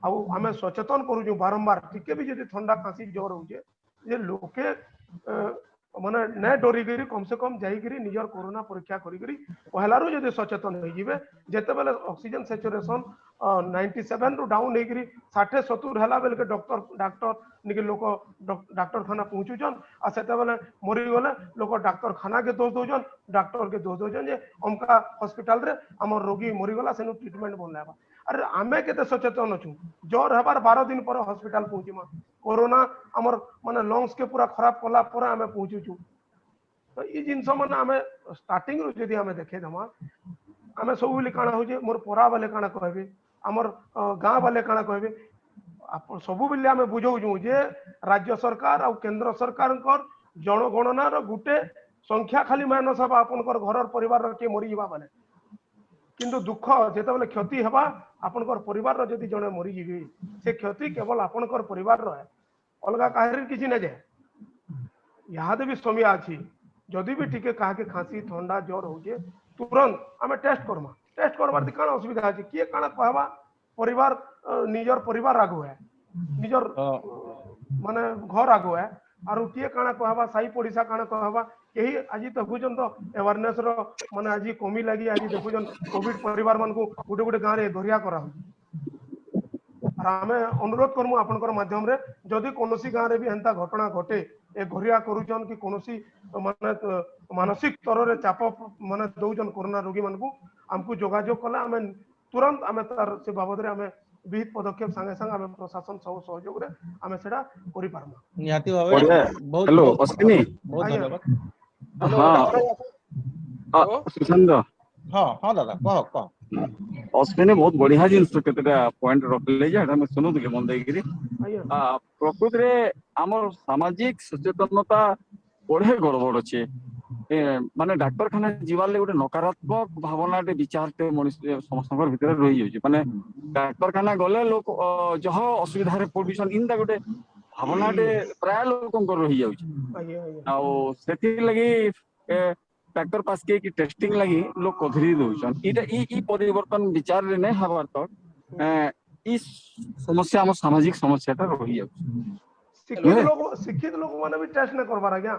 आउ हमें सचेतन करू जो बारंबार टिके भी जदि ठंडा खांसी ज्वर होजे जे लोके माने न डरी गरी कम से कम जाई गरी निजर कोरोना परीक्षा करी गरी पहला रो जदि सचेतन हो जिवे जेते बेले ऑक्सीजन सैचुरेशन 97 रु डाउन हे गरी 60 70 हला बेल के डॉक्टर निके लोक डॉक्टर खाना पहुंचुजन आ सेते बेले मरी गले लोक डॉक्टर खाना के दोष दोजन डॉक्टर के दोष दोजन जे अमका हॉस्पिटल रे हमर रोगी मरी गला सेनु ट्रीटमेंट बनलाबा अरे आमे केते सचेतन अछु ज्वर हबार 12 दिन पर हॉस्पिटल पहुंचीमा कोरोना हमर माने लंग्स के पूरा खराब कला पर आमे पहुंचुछु तो ई जिंस माने आमे स्टार्टिंग रो जदी आमे देखे दमा आमे सब बोली काना हो जे मोर परा वाले काना कहबे हमर गां वाले काना कहबे आप सब बोली आमे बुझौ छु जे राज्य सरकार आ केंद्र सरकार कर जनगणना रो गुटे संख्या खाली माइनस हबा आपनकर घरर परिवार के मरि जिबा माने किंतु दुख जेते बेले क्षति हेबा आपनकर परिवार रो जदी जने मरि जिबे से क्षति केवल आपनकर परिवार रो है अलगा काहरे किसी ना जाए यहाँ भी समय अच्छी जदि भी टिके काहे खांसी ठंडा ज्वर होचे तुरंत आम टेस्ट करमा टेस्ट करवार काण असुविधा अच्छे किए काण कहवा परिवार निजर परिवार आगु है निजर माने घर आगु है आरु किए काण कहवा साई पड़िशा काण कहवा यही आज देखुन तो अवेयरनेस रो माने आज कमी लगी आज देखुन कोविड परिवार मान को गोटे गोटे गाँव में धरिया करा आम अनुरोध करमु आपनकर माध्यम रे जदि कोनोसी गाँव रे भी हेंता घटना घटे ए घरिया करूचन कि कोनोसी माने मानसिक स्तर रे चाप माने दउजन कोरोना रोगी मान को हमको जोगाजोग कला आम तुरंत आम तार से बाबद रे आम विहित पदक्षेप संगे संग आम प्रशासन सब सहयोग रे आम सेटा करि पारमा निहाती भावे बढ़िया। बहुत हेलो बहुत अश्विनी बहुत आज्ञा। धन्यवाद। हाँ सुशांत हाँ हाँ दादा कह कह अश्विनी बहुत बढ़िया जिनस केतेटा पॉइंट रखले जे हम सुनुथिले मन देगिरी आज्ञा प्रकृति रे हमर सामाजिक सचेतनता बड़े गड़बड़ अच्छे माने डाक्तरखाना जीवार ले गोटे नकारात्मक भावनाटे विचारटे मनुष्य समस्त भितर रही जाउछि माने डाक्तरखाना गले लोक जह असुविधा रे पड़िसन इनता गोटे भावनाटे प्राय लोकंकर रही जाउछि आज्ञा आज्ञा आउ सेथि लगी डाक्तर पास के कि टेस्टिंग लगी लोग कधरी दउछन इटा ई परिवर्तन विचार रे नै हबार तो ई समस्या हम सामाजिक समस्याटा रही जाउछि शिक्षित लोग माने भी टेस्ट न करबार आज्ञा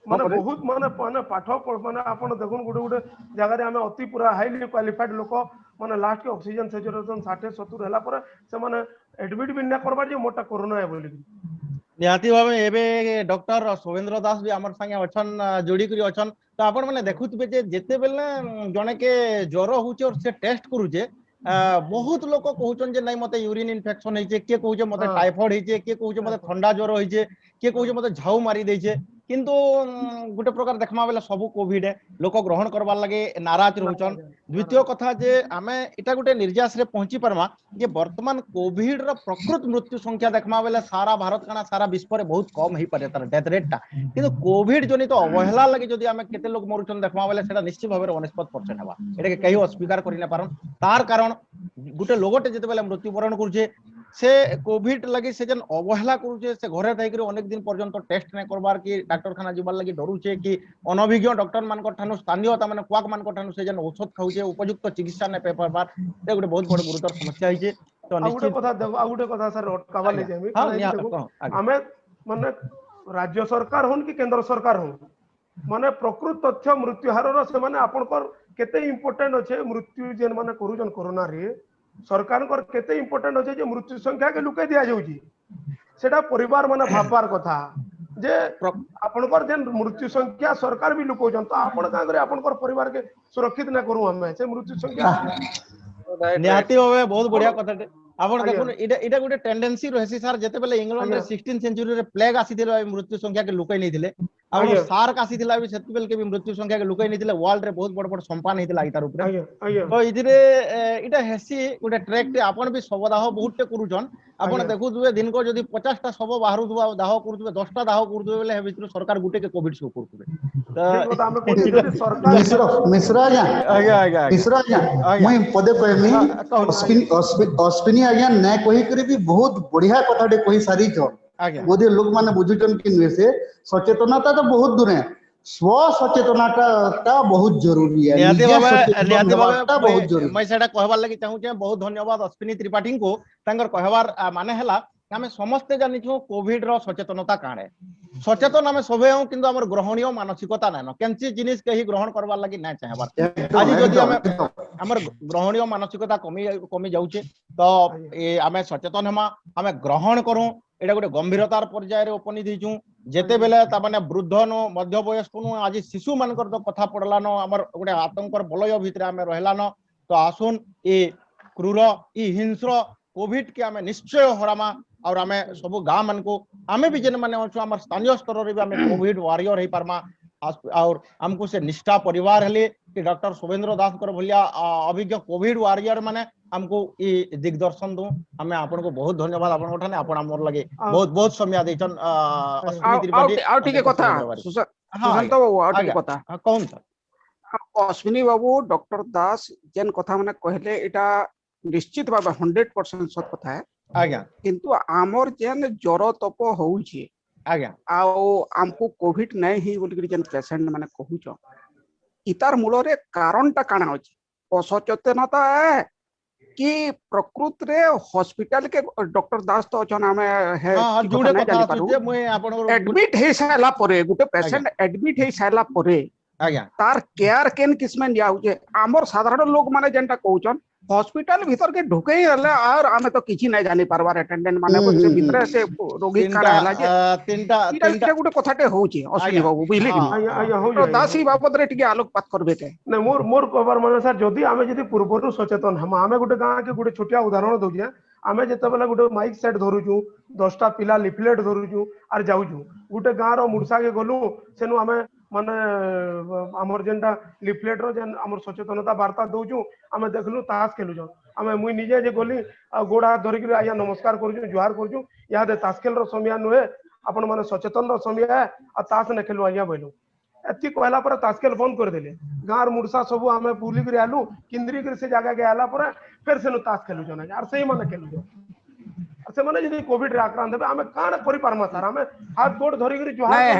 माने बहुत माने माने पाठ माने आपण देखुन गोटे गोटे जगह रे हमें अति पूरा हाईली क्वालिफाइड लोक माने लास्ट के ऑक्सीजन सैचुरेशन 60-70 हला पर से माने एडमिट भी न करबार जे मोटा कोरोना है बोली निहाती भावे एबे डॉक्टर शुभेंद्र दास भी हमर संगे अछन जोड़ी करी अछन तो आपण माने देखुतबे जे जेते बेले जने के ज्वर होचे और से टेस्ट करूचे बहुत लोक कहउछन जे नै मते यूरिन इन्फेक्शन होइचे के कहउचे मते टाइफॉइड होइचे के कहउचे मते ठंडा ज्वर होइचे के कहउचे मते झाऊ मारी देइचे किंतु गोटे प्रकार देखमा बेले सब कोविड लोक ग्रहण करबार लगे नाराज रहउछन। द्वितीय कथा जे आमे इटा गोटे निर्यास रे पहुंची परमा जे वर्तमान कोविड रो प्रकृत मृत्यु संख्या देखमा बेले सारा भारत काना सारा विश्व रे बहुत कम ही पारे तार डेथ रेट ता किंतु कोविड जनित अवहेला लगे जदि आमे केते लोक मरुछन देखमा बेले सेटा निश्चित भाबे 49% हबा एटा के कहियो अस्वीकार करि न पारन तार कारण गोटे लोगटे जते बेले मृत्युवरण करछे से कोविड लगी से जन अवहेला करूचे से घरे थाई करी अनेक दिन पर्यंत टेस्ट नै करबार की डाक्टरखाना जीवार लगी डरुचे कि अनभिज्ञ डॉक्टर मान को ठानु स्थानीय ता माने क्वाक मान को ठानु से जन औषध खाउचे उपयुक्त चिकित्सा नै पे पारबार ए गोटे बहुत बड़ गुरुतर समस्या हिचे तो निश्चित आ गुटे कथा सर अटकावा ले जेमी हमें माने राज्य सरकार होन कि केंद्र सरकार होन माने प्रकृत तथ्य मृत्यु हार रो से माने आपनकर केते इंपोर्टेंट अछि मृत्यु जेन माने करूजन कोरोना रे सरकार कर केते इंपोर्टेंट अछि जे मृत्यु संख्या के लुकाई दिया जाउची सेटा परिवार माने भाबबार कथा जे आपनकर जेन मृत्यु संख्या सरकार भी लुकाउजन तो आपन का करे आपनकर परिवार के सुरक्षित न करू हमें से मृत्यु संख्या निहाती भावे बहुत बढ़िया कथाटे आपण देखुन इटा गोटे टेंडेंसी रहसी सर जते बेले इंग्लैंड रे 16th सेंचुरी रे प्लेग आसीथिले मृत्यु संख्या के लुकाई नै थिले आ सार्क आसीथिला भी सेति बेल के भी मृत्यु संख्या के लुकाई नै थिले वर्ल्ड रे बहुत बड़ बड़ संपान हेतिला इतार ऊपर तो इदिरे इटा हेसी गोटे ट्रैक टे आपण भी सबदाह बहुतटे करूजन आपण देखुथबे दिन को जदी 50 टा सब बाहरु दाह करूथबे 10 टा दाह करूथबे बेले हे भितर सरकार गुटे के कोविड शो करूथबे तो मिश्रा आज्ञा मिश्रा आज्ञा मुई पदे कहमी अश्विनी आज्ञा नै कहि करे भी बहुत बढ़िया कथाटे कहि सारी छ बोधे लोक माने बुझुचन कि नुहे से सचेतनता तो बहुत दूर है स्व सचेतनता बहुत जरूरी है बहुत जरूरी मैं सेटा कहबार लागि चाहू छे बहुत धन्यवाद अश्विनी त्रिपाठी को तांगर कहबार माने हला आमे समस्त जानिछु कोविड रो सचेतनता काणे सचेतन आमे सबे हूं किंतु हमर ग्रहणीय मानसिकता नानो केनसी जिनिस कहि ग्रहण करबार लागि नै चाहबार आज जदि आमे हमर ग्रहणीय मानसिकता कमी जाउचे तो ए आमे सचेतन हमा आमे ग्रहण करू एटा गोटे गंभीरतार पर्याय रे उपनी दिजु जेते बेले ता माने वृद्ध नो मध्य वयस्क नो आज शिशु मानकर तो कथा पडला नो हमर गोटे आतंकर बलय भितर आमे रहला न तो आसुन ए क्रूर ई हिंस्र कोविड के आमे निश्चय हरामा और आमे सब गां मन को आमे भी जेन माने अछु हमर स्थानीय स्तर रे भी आमे कोविड वॉरियर हे परमा और हमको से निष्ठा परिवार हले कि डॉक्टर शुभेंद्र दास कर भलिया अभिज्ञ कोविड वॉरियर माने हमको ई दिग्दर्शन दो हमें आपन को बहुत धन्यवाद आपन उठाने आपन हमर लगे बहुत बहुत समय देचन अश्विनी त्रिपाठी आ ठीक कथा सुशांत बाबू आ ठीक कथा कौन था अश्विनी बाबू डॉक्टर दास जेन कथा माने कहले एटा निश्चित भाबे 100% सत कथा है आज्ञा किंतु आमर जेन ज्वर तप होउछि आज्ञा आउ हमको कोविड नहीं ही बोल जेन पेशेंट माने कहूछ इतार मूल रे कारण टा काना अछि असचेतनता है कि प्रकृत रे हॉस्पिटल के डॉक्टर दास तो अछन हमें है हाँ की जुड़े नहीं कथा जानि पारू आसुचे मुई आपण एडमिट हे साला परे गुटे पेशेंट एडमिट हे साला परे आज्ञा तार केयर केन किस्में दिया होचे आमर साधारण लोग माने जेंटा कहउछन हॉस्पिटल भीतर के ढुकई हले और आमे तो किछि नहीं जानि पारबार अटेंडेंट माने से भीतर से रोगी काना हला जे तीनटा इटा गुटे कथाटे होउचे अश्विनी बाबू बुझले कि आज्ञा आज्ञा हो तो दासी बाबद रे टिके आलोकपात करबे के नहीं मोर कहबार माने सर जदि आमे जदि पूर्वरु सचेतन हम आमे गोटे गाँ के गोटे छोटिया उदाहरण दउछे आमे जते बेला गोटे माइक सेट धरुछु 10टा पिला लिफलेट धरुछु आर जाउछु गोटे गाँ रो मुर्सा के गलु सेनु आमे माने हमर जेनटा लिफलेट रो जेन हमर सचेतनता वार्ता दउछु आमे देखलु तास खेलुछु आमे मुई निजे जे गली गोड़ा धरि के आया नमस्कार करूछु जुहार करूछु यादे तास खेल रो समय नुहे आपण माने सचेतन रो समय है आ तास ने खेलु आया बोलु एति कहला पर तास खेल बंद कर देले गाँर मुर्सा सब आमे बुली कर आलु किंद्री कर से जगह के आला पर फिर से तास खेलु जना यार सही माने खेलु से माने यदि कोविड रे आक्रांत हेबे आमे कान करि पारमा सर आमे हाथ गोड़ धरि कर जुहार नहीं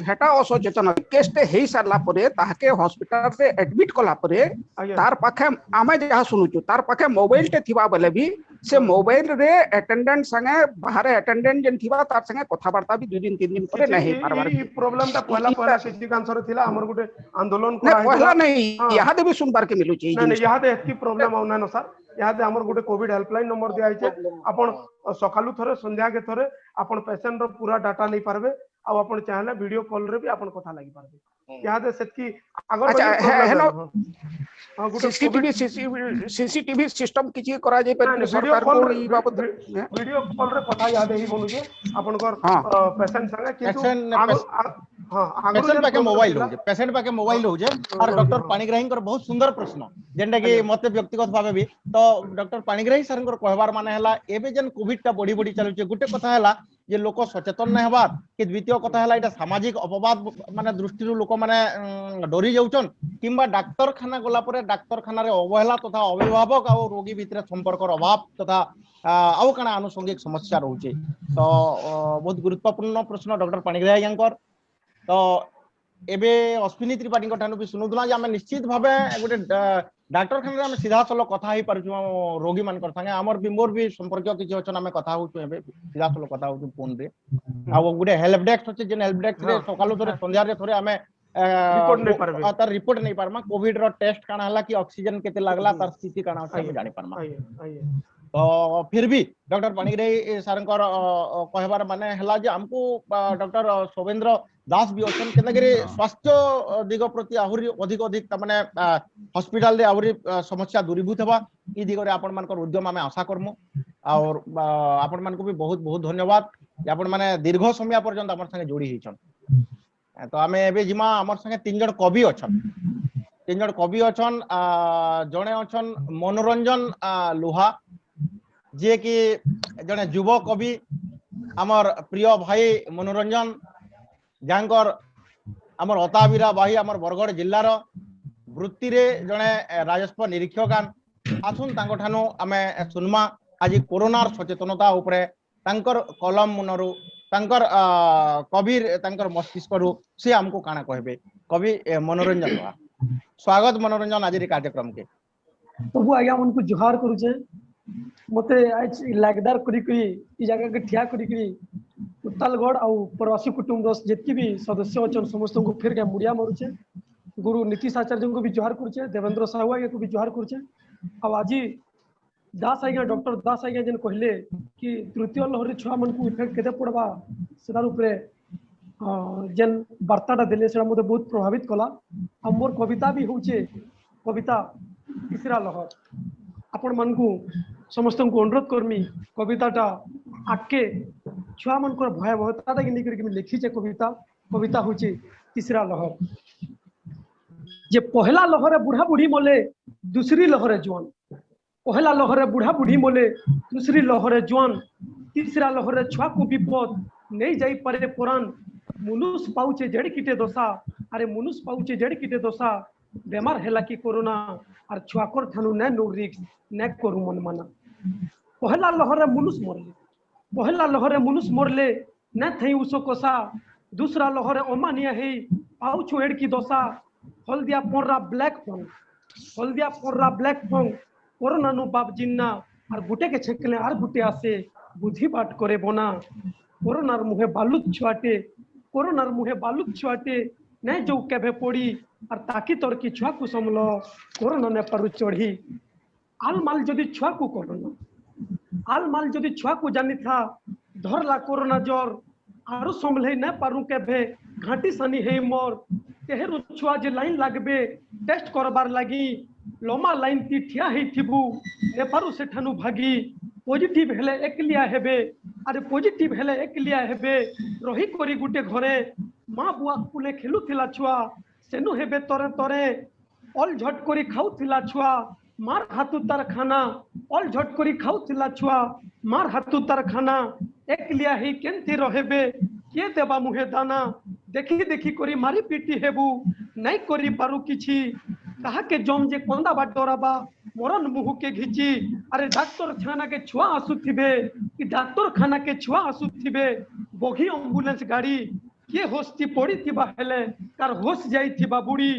हेटा असचेतन केसटे हेई सारला परे ताके हॉस्पिटल से एडमिट कला परे तार पाखे आमे जहा सुनुचु तार पाखे मोबाइल टे थिबा बेले भी से मोबाइल रे अटेंडेंट संगे बाहर अटेंडेंट जेन थिबा तार संगे कथा वार्ता भी 2 दिन 3 दिन परे नहीं पारबार ई प्रॉब्लम ता पहला किसी कांसर थिला हमर गुटे आंदोलन नहीं पहला नहीं यहाँ दे भी सुनबार के मिलु छी नहीं यहाँ दे एतकी प्रॉब्लम आउना न सर यहाँ दे हमर गुटे कोविड हेल्पलाइन नंबर दिया आइछे आपण सकालू थरे संध्या के थरे आपण पेशेंट रो पूरा डाटा नहीं पारबे आ आपण चाहले वीडियो कॉल रे भी आपण कथा लागि पारबे यहाँ दे सेतकी आगर हेलो सीसीटीवी सिस्टम किछि करा जाय पर सरकार को ई बाबत वीडियो कॉल रे कथा याद ही बोलु जे आपनकर पेशेंट संगे किंतु हां पेशेंट पाके मोबाइल हो जे पेशेंट पाके मोबाइल हो जे और डॉक्टर पाणिग्राही कर बहुत सुंदर प्रश्न जेंटा कि मते व्यक्तिगत भाबे भी तो डॉक्टर पाणिग्राही सर कर कहबार माने हला एबे जेन कोविड ता बड़ी बड़ी चलु जे गुटे कथा हला जे लोक सचेतन नै हबार कि द्वितीय कथा हला एटा सामाजिक अपवाद माने दृष्टि लोक माने डरी जाउचन किंबा डाक्टर खाना गला परे डाक्टर खाना रे अवहेला तथा अभिभावक और रोगी भितर संपर्कर अभाव तथा आउ काना आनुषंगिक समस्या रहउचे तो बहुत गुरुत्वपूर्ण प्रश्न डॉक्टर पाणिग्राही यांकर तो एबे अश्विनी त्रिपाठी ठानु भी सुनुदला जे हम निश्चित भाबे गोटे डाक्टर खाना हम सीधा सलो कथा ही परछु रोगी मान कर संगे हमर भी मोर भी संपर्क किछि अछन हम कथा होछु एबे सीधा सलो कथा होछु फोन रे आ गोटे हेल्प डेस्क अछि जे हेल्प डेस्क रे सकालु थरे संध्या रे थरे हमें रिपोर्ट नहीं पारबे तार रिपोर्ट नहीं पारमा कोविड रो टेस्ट काना हला कि ऑक्सीजन केते लागला तार स्थिति काना हम जानि पारमा तो फिर भी डॉक्टर पाणिग्राही सरकार कहबार माने हला जे हमको डॉक्टर शोभेंद्र दास भी अछन केनगरे स्वास्थ्य दिग प्रति आहुरी अधिक अधिक तमने हॉस्पिटल रे आहुरी समस्या दूरीभूत हेबा ई दिग रे आपण मानकर उद्यम हम आशा करमु और आपण मान को भी बहुत बहुत धन्यवाद आपण माने दीर्घ समय पर्यंत हमर संगे जोड़ी हिचन तो हमें एबे जिमा हमर संगे 3 जण कवि अछन 3 जण कवि अछन जणे अछन मनोरंजन लोहा जे कि जने युवा कवि हमर प्रिय भाई मनोरंजन जानकर हमर अतावीरा भाई हमर बरगढ़ जिल्ला रो वृत्ति रे जने राजस्व निरीक्षक आसुन तांको ठानु आमे सुनमा आज कोरोना सचेतनता उपरे तांकर कलम मुनरु तांकर कवि तांकर मस्तिष्क रु से हमको काना कहबे कवि मनोरंजन बा स्वागत मनोरंजन आज रे कार्यक्रम के प्रभु आज्ञा उनको जुहार करूचे मते आज लागदार करी करी ई जगह के ठिया करी करी उत्तालगढ़ और प्रवासी कुटुंब जितकी भी सदस्य अछन समस्त को फिर के मुड़िया मारुचे गुरु नीतीश आचार्य को भी जुहार करूचे देवेंद्र साहू आज्ञा को भी जुहार करूचे अब आज दास आज्ञा डॉक्टर दास आज्ञा जेन कहले कि तृतीय लहरी छुआ मन को इफेक्ट केते पड़बा सेदार ऊपर जेन वार्ताटा देले सेटा मते बहुत प्रभावित कला आ मोर कविता भी होचे कविता तीसरा लहर आपण मन को समस्त को अनुरोध करमी कविताटा आके छुआ मन को भयावहता के लेकर के लिखी छे कविता कविता होचे तीसरा लहर जे पहला लहरे बुढ़ा बुढ़ी मोले दूसरी लहरे जवान पहला लहरे बुढ़ा बुढ़ी मोले दूसरी लहरे जवान तीसरा लहरे छुआ को विपद नहीं जाई पारे पुराण मुनुष पाउचे जड़ किटे दोसा अरे मुनुष पाउचे जड़ किटे दोसा बेमार हेला कि कोरोना और छुआकर थानु न नो रिक्स न करू मन माना पहला लहरे मुनुष मरले न थई उसो कोसा दूसरा लहरे अमानिया है पाउ छुएड़ की दोसा हल्दिया पोर्रा ब्लैक फंग कोरोना नु बाप जिन्ना और गुटे के छेकले और गुटे आसे बुद्धि बाट करे बना कोरोनार मुहे बालुत छुआटे नहीं जो केभे पड़ी और ताकि तोर की छुआ को समलो कोरोना ने पारु चढ़ी आलमाल जदि छुआ को कोरोना आलमाल जदि छुआ को जानी था धरला कोरोना ज्वर आरु संभले न पारु केभे घाटी सानी है मोर तेहरु छुआ जे लाइन लागबे टेस्ट करबार लगी लमा लाइन ती ठिया है थिबु ने पारु सेठानु भागी पॉजिटिव हेले एकलिया हेबे अरे पॉजिटिव हेले एकलिया हेबे रही करी गुटे घरे माँ बुआ कुले खेलुथिला छुआ सेनु हेबे तरे तरे ऑल झट करी खाउथिला छुआ मार हाथु तार खाना ऑल झट करी खाउथिला छुआ मार हाथु तार खाना एकलिया ही केनथि रहेबे के देबा मुहे दाना देखी देखी करी मारी पीटी हेबु नहीं करी पारु किछि कहा के जम जे कंदा बा डराबा मरन मुहु के घिची अरे डाक्टर खाना के छुआ आसुथिबे कि डाक्टर खाना के छुआ आसुथिबे बघी एम्बुलेंस गाड़ी के होस्ती पड़ी थिबा हेले कार होश जाई थिबा बुड़ी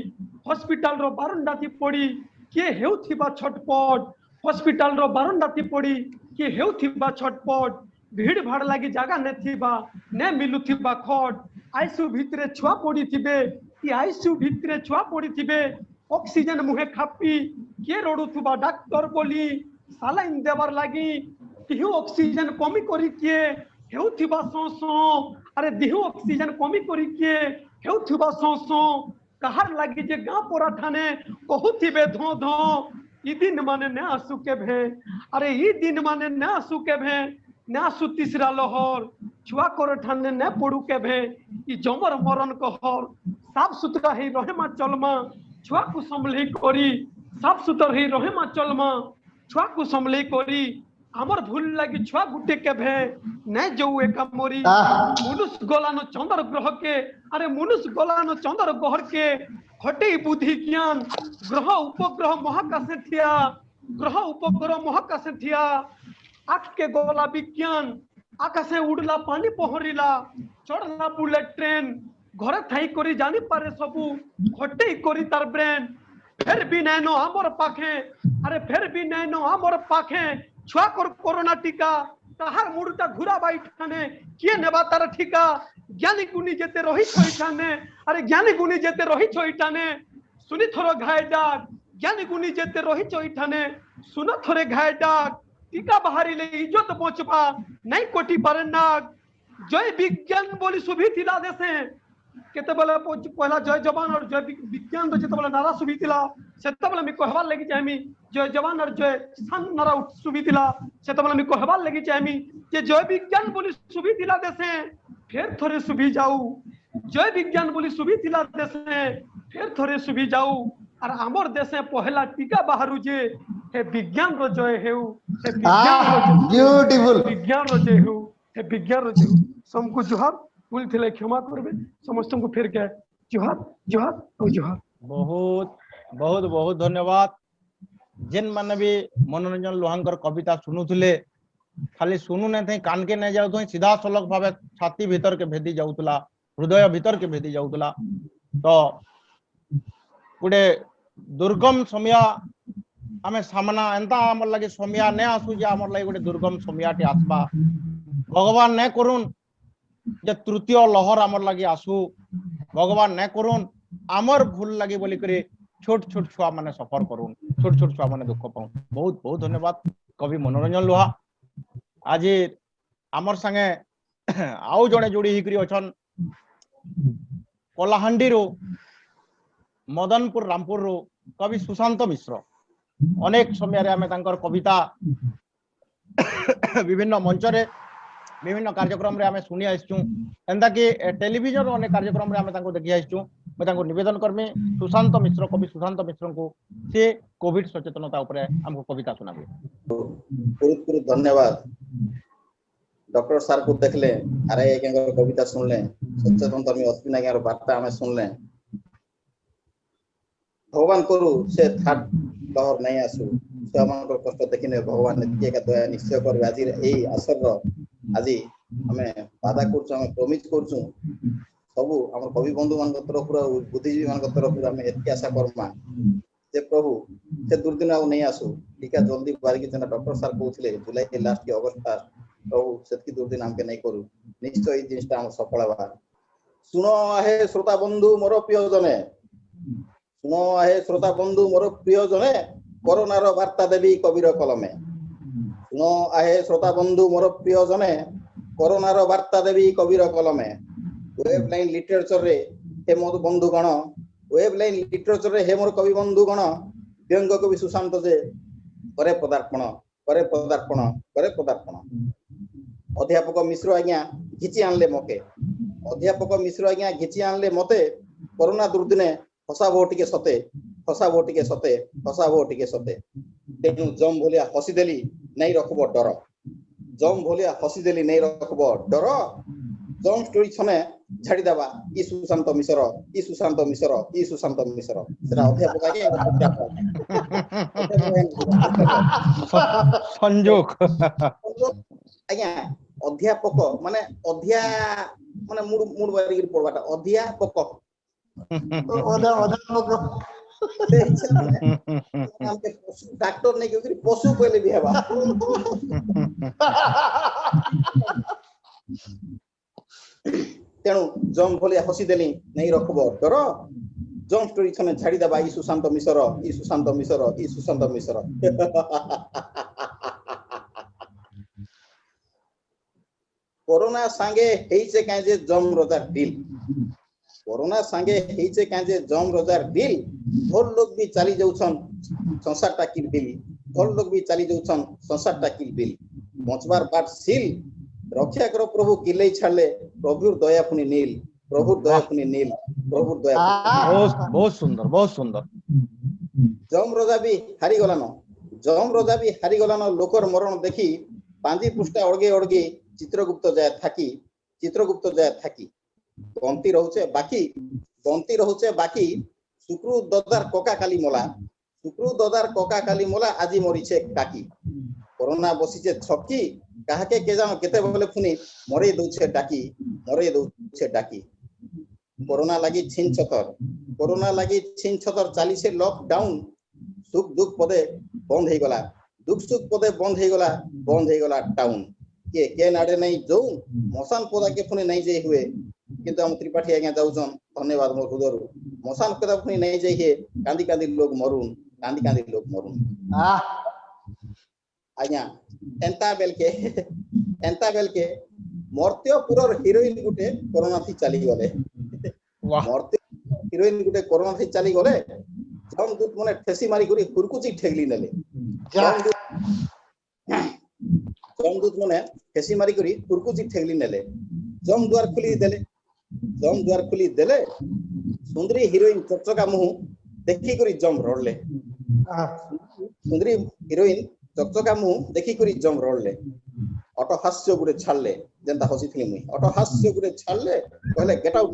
हॉस्पिटल रो बारंडा थी पड़ी के हेउ थिबा छटपट हॉस्पिटल रो बारंडा थी पड़ी के हेउ थिबा छटपट भीड़ भाड़ लागी जागा ने थिबा ने मिलु थिबा खट आईसीयू भितरे छुआ पड़ी थिबे कि आईसीयू भितरे छुआ पड़ी थिबे ऑक्सीजन मुहे खापी के रोडुथुबा डाक्टर बोली सालाइन देवार लागी दिहु ऑक्सीजन कमी करी के हेउथिबा सो अरे दिहु ऑक्सीजन कमी करी के हेउथिबा सो कहार लागी जे गां पोरा ठाने कहूथिबे धो धो ई दिन माने न आसु के भे अरे ई दिन माने न आसु के भे न आसु तीसरा लहर छुआ कर ठाने न पड़ू के भे ई जमर मरन कहर साफ सुथरा ही रहमा चलमा छुआ को संभले करी साफ सुथर ही रहेमा चलमा छुआ को संभले करी हमर भूल लगी छुआ गुटे के भे न जो एक मोरी मनुष्य गलानो चंद्र ग्रह के अरे मनुष्य गलानो चंद्र ग्रह के हटे बुद्धि ज्ञान ग्रह उपग्रह महाकाशे थिया आख के गोला विज्ञान आकाशे उड़ला पानी पहरिला चढ़ला बुलेट ट्रेन घरे थाई करी जानी पारे सबू हटे करी तार ब्रेन फिर भी नैनो हमर पाखे अरे फिर भी नैनो हमर पाखे छुआ कर कोरोना टीका ताहार मुड़ता घुरा बाई ठाने के नेबा तार ठीका ज्ञानी गुनी जेते रही छोइठाने अरे ज्ञानी गुनी जेते रही छोइठाने सुनी थोरो घाय डाक ज्ञानी गुनी जेते रही छोइठाने सुनो थोरे घाय डाक टीका बाहरी ले इज्जत बचबा नहीं कोटी पारे नाग जय विज्ञान बोली सुभी थिला देसे केते बेले पहला जय जवान और जय विज्ञान तो जेते बेले नारा सुभी थिला सेते बेले मी कहबार लागि चाहमी जय जवान और जय किसान नारा सुभी थिला सेते बेले मी कहबार लागि चाहमी जे जय विज्ञान बोली सुभी थिला देसे फिर थोरे सुभी जाऊ जय विज्ञान बोली सुभी थिला देसे फिर थोरे सुभी जाऊ और हमर देशे पहला टीका बाहरु जे हे विज्ञान रो जय हेउ हे विज्ञान रो ब्यूटीफुल विज्ञान रो जय हेउ हे विज्ञान रो जय सबको जोहार भूल थिले क्षमा करबे समस्त को फिर के जोहार जोहार और जोहार बहुत बहुत बहुत धन्यवाद जिन माने भी मनोरंजन लोहांकर कविता सुनुथले खाली सुनु नै थे कान के नै जाउ सीधा सलग भावे छाती भीतर के भेदी जाउतला हृदय भीतर के भेदी जाउतला तो गुडे दुर्गम समय आमे सामना एंता हमर लगे समय नै आसु जे हमर लगे गुडे दुर्गम समयाटी आसबा भगवान नै करुन जे तृतीय लहर हमर लगे आसु भगवान नै करुन आमर भूल लगे बोली करे छोट छोट छुआ माने सफर करुन छोट छोट छुआ माने दुख पाऊं बहुत बहुत धन्यवाद कवि मनोरंजन लोहा आज आमर संगे आउ जड़े जोड़ी हिकरी अछन कलाहांडी रो मदनपुर रामपुर रो कवि सुशांत मिश्र अनेक समय रे आमे तांकर कविता विभिन्न मंच रे विभिन्न कार्यक्रम रे आमे सुनी आइछु एंदा कि टेलीविजन रो अनेक कार्यक्रम रे आमे तांको देखि आइछु मैं तांको निवेदन करमी सुशांत मिश्र कवि सुशांत मिश्र को से कोविड सचेतनता ऊपर हमको कविता सुनाबे बहुत बहुत धन्यवाद डॉक्टर सर को देखले अरे एक कविता सुनले सचेतनता में अस्मिना के वार्ता हमें सुनले भगवान करू से थर्ड लहर नहीं आसु छुआ मान कष्ट देखिने भगवान एतिके का दया निश्चय करबे आज एई आसर आज हमें वादा करछु हमें प्रॉमिस करछु सब हमर कवि बंधु मान तरफ बुद्धिजीवी मान तरफ हमें एतिके आशा करमा जे प्रभु से दुर्दिन आ नहीं आसु टीका जल्दी बारी के डॉक्टर सर कहउथिले जुलाई लास्ट के अगस्त फास्ट प्रभु सेतकी दुर्दिन हमके नहीं करू निश्चय ई जिनिसटा हम सफल बा सुनो आहे श्रोता बंधु मोर प्रिय जने सुनो आहे श्रोता बंधु मोर प्रिय जने कोरोनार वार्ता देवी कविर कलमे सुनो आहे श्रोता बंधु मोर प्रिय जने कोरोनार वार्ता देवी कविर कलमे वेब लाइन लिटरेचर रे हे मोर बंधु गण वेब लाइन लिटरेचर रे हे मोर कवि बंधु गण व्यंग कवि सुशांत जे करे पदार्पण अध्यापक मिश्र आज्ञा घिची आनले मके अध्यापक मिश्र आज्ञा घिची आनले मते कोरोना दुर्दिने हसाबो टिके सते तेनु जम भलिया हसी देली नहीं रखबो डर जम स्टोरी छने झाड़ी दबा ई सुशांत मिश्र सेरा अध्यापक आगे संजोग आज्ञा अध्यापक माने मूड बारी पड़वाटा अध्यापक डॉक्टर नहीं क्योंकि पशु कहले भी हेबा तेणु जम भलिया हसी देली नहीं रखबो डर जम स्टोरी छने झाड़ी दबा ई सुशांत मिश्र कोरोना सांगे हेइचे काहे जे जम रोजार डील भोर लोग भी चली जाउछन संसारटा किल बिल बचबार बाट सील रक्षा करो प्रभु किलै छाड़ले प्रभुर दया पुनि नील बहुत सुंदर जम रोजा भी हारी गलान लोकर मरण देखी पांजी पृष्ठा अड़गे चित्रगुप्त जाय थाकी बंती रहउचे बाकी सुक्रू ददार कोका काली मोला आजी मरीचे काकी कोरोना बसीचे छकी काहाके के जानो केते बोले फुनी मरे दउछे डाकी कोरोना लगी छिन छतर चालीसे लॉकडाउन सुख दुख पदे बंद हे गला टाउन के नाडे नहीं जो मसान पदा के फुनी नहीं जाई हुए किंतु हम त्रिपाठी आज्ञा जाउछन धन्यवाद मोर हुदरु मसान पदा फुनी नहीं जाई हे कांदी लोग मरुन आज्ञा एंता बेल के मर्त्यपुरर हिरोइन गुटे कोरोना थी चली गले जमदूत मने ठेसी मारी गुरी कुरकुची ठेगली नेले जम द्वार खुली देले सुंदरी हिरोइन चकचका मुह देखी करी जम रोडले ऑटो हास्य गुरे छाड़ले जेंता हसी थी मुई ऑटो हास्य गुरे छाड़ले कहले गेट आउट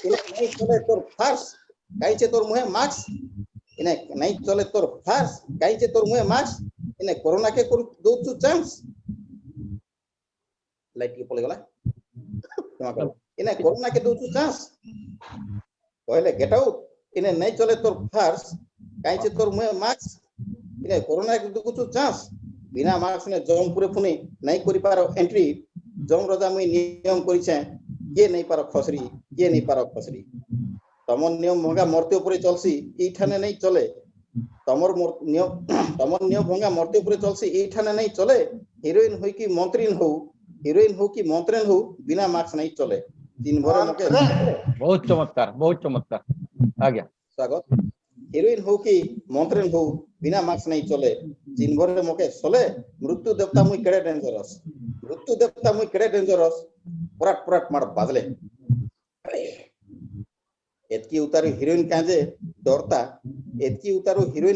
नहीं चले तोर फार्स काईचे तोर मुहे मास्क इने नहीं चले तोर फार्स काईचे तोर मुहे मास्क इने कोरोना के कर दोछु चांस लाइट के पले गला क्षमा करो इने कोरोना के दोछु चांस कहले गेट आउट इने नहीं चले तोर फार्स काईचे तोर मुहे मास्क इने कोरोना के दोछु चांस बिना मास्क ने जम पुरे फुनी नहीं करि पारो एंट्री जम रोजा मुई नियम करिछे ये नहीं पारो खसरी तमर नियम भंगा मरते ऊपर चलसी ईठाने नहीं चले तमर नियम भंगा मरते ऊपर चलसी ईठाने नहीं चले हिरोइन हो कि मंत्रीन हो बिना मास्क नहीं चले दिन भर मके बहुत चमत्कार आज्ञा स्वागत हिरोइन हो कि मंत्रीन हो बिना मास्क नहीं चले दिन भर मके चले मृत्यु देवता मुई केड़े डेंजरस पराट मार बाजले एतकी उतारू हिरोइन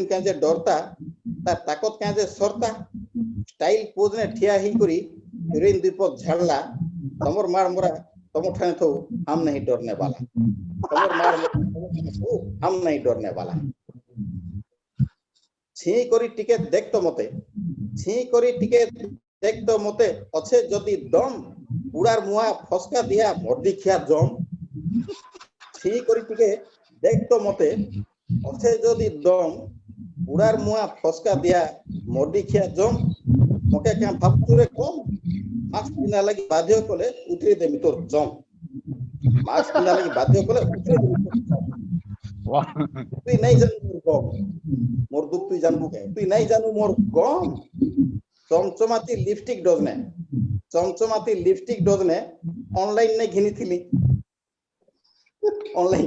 काजे डरता तार ताकत काजे सरता स्टाइल पोज ने ठिया ही करी हिरोइन दीपक झाड़ला तमर मार मोरा तम ठाने थो हम नहीं डरने वाला છી કરી ટીકે દેખ તો મતે છી કરી ટીકે દેખ તો મતે અછે যদি দম উড়ার মুয়া ফসকা দিয়া মর্দি খিয়া জম ছি কৰি টিকে দেখ তো মতে অছে যদি দম উড়ার মুয়া ফসকা দিয়া মর্দি খিয়া জম মকে কেন ভাবতুরে কম মাস্ক পিনা লাগি বাধ্য কলে উতরে দেমি তোর জম মাস্ক পিনা লাগি বাধ্য কলে উতরে দেমি তোর জম তুই নাই জানু মোর গম মোর দুঃখ তুই জানবু কে তুই নাই জানু মোর গম চমচমাতি লিপস্টিক ডজনে চমচমাতি লিপস্টিক ডজনে অনলাইন নে ঘিনিথিলি অনলাইন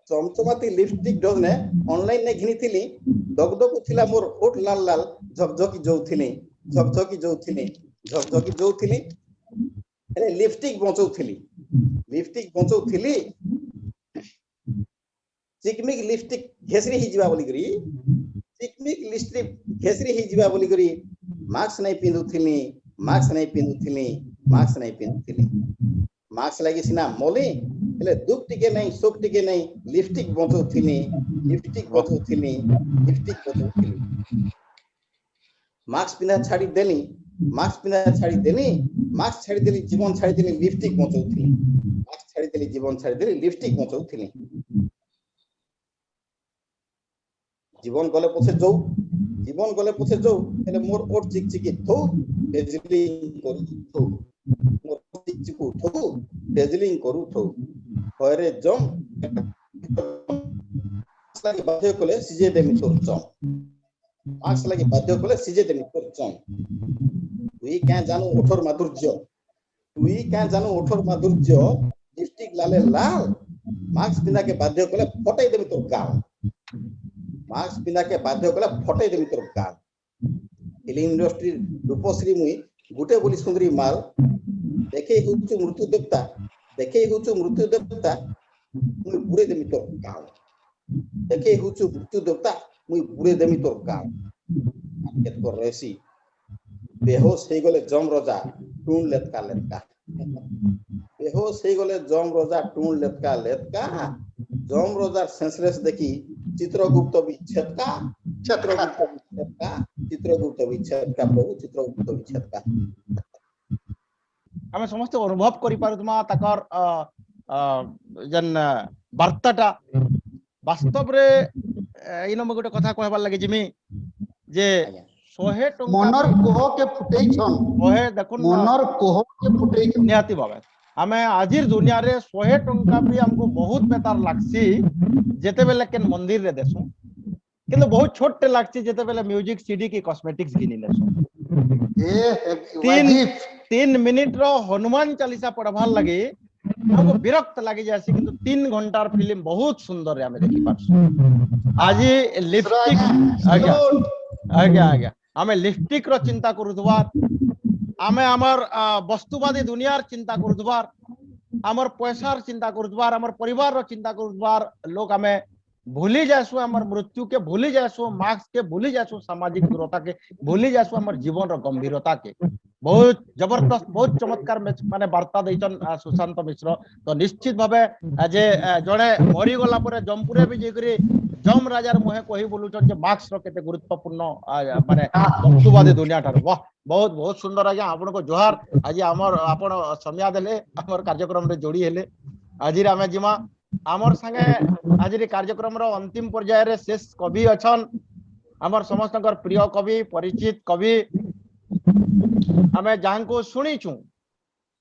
চমচমাতি লিপস্টিক ডজনে অনলাইন নে ঘিনিথিলি দগদগু থিলা মোর ওট লাল লাল ঝকঝকি যৌথিলি ঝকঝকি যৌথিলি ঝকঝকি যৌথিলি এনে লিপস্টিক বଞ୍ଚৌথিলি चिकमिक लिपस्टिक घेसरी ही जीवा बोली करी चिकमिक लिपस्टिक घेसरी ही जीवा बोली करी मास्क नहीं पिंदुथिली मास्क नहीं पिंदुथिली मास्क लगी सिना मोली એટલે દુખ ટીકે નહીં સુખ ટીકે નહીં લિપસ્ટિક બચૌથિલી मास्क पिना छाड़ी देली मास्क छाड़ी देली जीवन छाड़ी देली लिपस्टिक बचौथिली मास्क छाड़ी देली जीवन छाड़ी देली लिपस्टिक बचौथिली जीवन गले पछे जाऊ એટલે મોર ઓટ ચીકચીકી થો ડેજલિંગ કરું થો મોર ચીકચીકુ થો ડેજલિંગ કરું થો હરે જમ લાગી બાધ્ય કલે સિજે દેમી તોર જમ માર્ક્સ લાગી બાધ્ય કલે સિજે દેમી તોર જમ তুই কেন জানো ওঠর মাধুর্য লিপস্টিক লালে লাল মাস্ক পিনাকে বাধ্য কলে ফটাই দেবি তোর গাল मास्क पिना के बाध्य कला फटाई देबी तोर गाल फिल्म इंडस्ट्री रूपश्री मुई गुटे बोली सुंदरी माल देखे हुचु मृत्यु देवता मुई बुरे देमी तोर गाल देखे हुचु मृत्यु देवता मुई बुरे देमी तोर गाल केत को रेसी बेहोश हे गले जम रजा टून लेतका बेहोश हे गले जम रजा टून लेतका जम रजार सेंसलेस देखी चित्रगुप्त विच्छेदका प्रभु चित्रगुप्त विच्छेदका आमे समस्त अनुभव करि पारुतमा तकर जन वार्ताटा वास्तव रे इन गोटे कथा कहबार लागि जिमी जे 100 टका मनर कोह के फुटेइछन 100 देखुन मनर कोह के फुटेइछन निहाती भाबे आमे आजिर दुनिया रे 100 टका भी हमको बहुत बेतार लागसी जेते बेले केन मंदिर रे देसु किंतु बहुत छोटे लागसी जेते बेले म्यूजिक सीडी की कॉस्मेटिक्स गिनी लेसु 3 मिनिट रो हनुमान चालीसा पढ़बार लगी हमको विरक्त लागी जासी किंतु 3 घंटार फिल्म बहुत सुंदर रे हमें देखि पारसु आज लिपस्टिक आज्ञा हमें लिपस्टिक रो चिंता करूदवार आमे हमर वस्तुवादी दुनियार चिंता करूदवार हमर पैसार चिंता करूदवार हमर परिवार रो चिंता करूदवार लोग हमें भूली जासु हमर मृत्यु के भूली जासु मार्क्स के भूली जासु सामाजिक दूरता के भूली जासु हमर जीवन रो गंभीरता के बहुत जबरदस्त बहुत चमत्कार माने वार्ता दैछन सुशांत मिश्र तो निश्चित भाबे जे जणे मरी गला परे जमपुरे भी जेकरी जम राजार मुहे कहि बोलुछन जे मार्क्स रो केते गुरुत्वपूर्ण माने वस्तुवादी दुनिया ठार वाह बहुत बहुत सुंदर आज्ञा आपन को जोहार आज हमर आपन समय देले हमर कार्यक्रम रे जोड़ी हेले आज आमे जिमा हमर संगे आज कार्यक्रम रो अंतिम पर्याय रे शेष कवि अछन हमर समस्तकर प्रिय कवि परिचित कवि हमें जहां को सुनी छु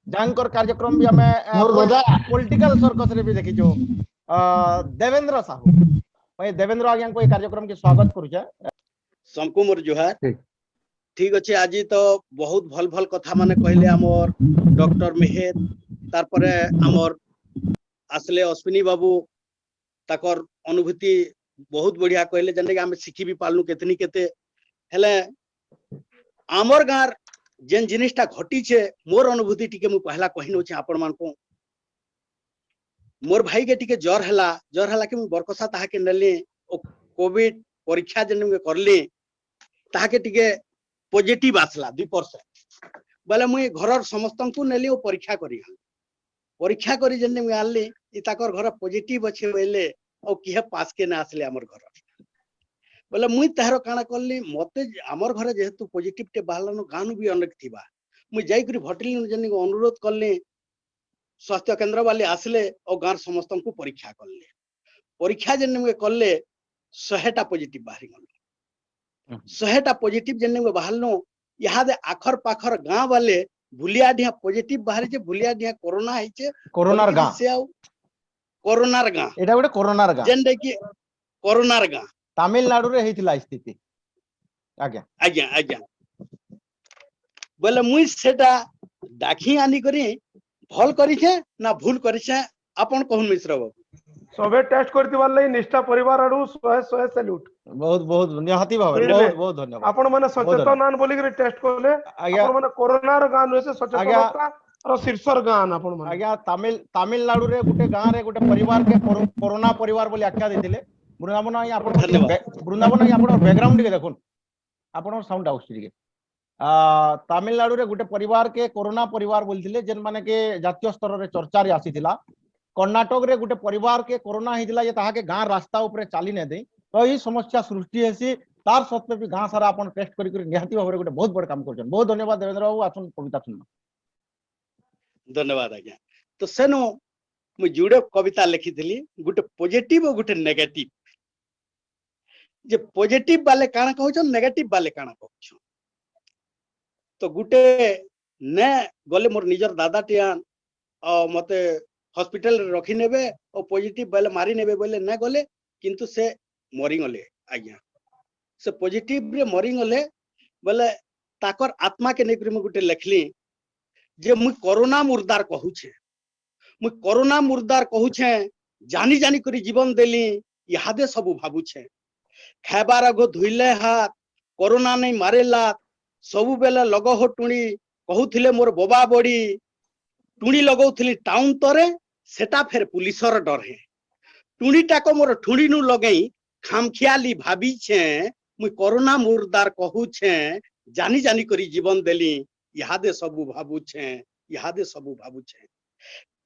जहांकर कार्यक्रम भी हमें पॉलिटिकल सर्कस रे भी देखि छु देवेंद्र साहू भाई देवेंद्र आज्ञा को कार्यक्रम के स्वागत करू छ सबको मोर जोहार ठीक अच्छे आज तो बहुत भल भल कथा माने कहले हमर डॉक्टर मेहर तार परे हमर आसले अश्विनी बाबू ताकर अनुभूति बहुत बढ़िया कहले जने कि हमें सिखी भी पालनु केतनी केते हेले आमर गार जेन जिनिसटा घटी छे मोर अनुभूति टिके मु पहला कहिनो छे आपण मान को मोर भाई के टिके ज्वर हला कि मु बरकसा ताहा के नले कोविड परीक्षा जने में करले ताहा के टिके पॉजिटिव आसला 2% बोले मुई घरर समस्त को नेली परीक्षा करी जने मुई आनली इ ताकर घर पॉजिटिव अछि बोले ओ किहे पास के ना आसले हमर घर बोले मुई तार काना करली मते हमर घरे जेहेतु पॉजिटिव टे बाहलन गानु भी अनेक थिबा मुई जाई करी भटली जन अनुरोध करली स्वास्थ्य केंद्र वाले आसले और गाँव समस्त को परीक्षा करले परीक्षा जन कले 100टा पॉजिटिव बाहरी गल 100टा पॉजिटिव जन बाहरनु यहाँ आखर पाखर गाँव वाले भूलिया ढिया पॉजिटिव बाहरी जे भूलिया ढिया कोरोना है कोरोनार गाँ कोरोनार गाँ एटा गोटे कोरोनार गाँ जेन कि कोरोनार गाँ तमिलनाडु रे हेतिला स्थिति आज्ञा आज्ञा आज्ञा बोले मुई सेटा डाकी आनी करी भल करिछे ना भूल करिछे आपन कहन मिश्र बाबू सबे टेस्ट करतिबार लई निष्ठा परिवार आडू 100 सैल्यूट बहुत बहुत निहाती भाव बहुत बहुत धन्यवाद आपण माने सचेतन आन बोली करी टेस्ट करले आपण माने कोरोना र गान होसे सचेतनता और शीर्षर गान आपण माने आज्ञा तमिलनाडु रे गुटे गाँ रे गुटे परिवार के कोरोना परिवार बोली आख्या देथिले वृंदावन वृंदावन आपण बैकग्राउंड के देखुन आपण साउंड आउस टिके तमिलनाडु रे गुटे परिवार के कोरोना परिवार बोलथिले जेन माने के जातीय स्तर रे चर्चा रे आसीथिला कर्नाटक रे गुटे परिवार के कोरोना हिथिला जे ताहा के गाँ रास्ता ऊपर चाली ने दे तो ई समस्या सृष्टि हेसी तार सत्वे भी गाँ सारा आपण टेस्ट करी निहाती भाव रे गुटे बहुत बड़ काम करछन बहुत धन्यवाद देवेंद्र बाबू आछन कविता सुन धन्यवाद आज्ञा तो सेनो मु जुड़े कविता लिखिथिली गुटे पॉजिटिव और गुटे नेगेटिव जे पॉजिटिव वाले काना कहछन नेगेटिव वाले काना कहछन तो गुटे ने गले मोर निजर दादा टियान मते हॉस्पिटल रखी नेबे और पॉजिटिव वाले मारी नेबे बोले न गले किंतु से मरी गले आज्ञा से पॉजिटिव रे मरी गले बोले ताकर आत्मा के नेकरी में गुटे लिखली जे मुई कोरोना मुर्दार कहूछे मुई कोरोना मुर्दार कहूछे जानी जानी करी जीवन देली इहादे सब भाबुछे खाइबार आगो धुइले हाथ कोरोना नहीं मारेला सबु बेले लग हो टुणी कहूथिले मोर बोबा बड़ी टुणी लगौथिली टाउन तरे सेटा फेर पुलिसर डर है टुणी टाको मोर ठुणी नु लगई खामखियाली भाबी छे मुई कोरोना मुर्दार कहूछे जानी जानी करी जीवन देली इहादे सबु भाबुछे इहादे सबु भाबुछे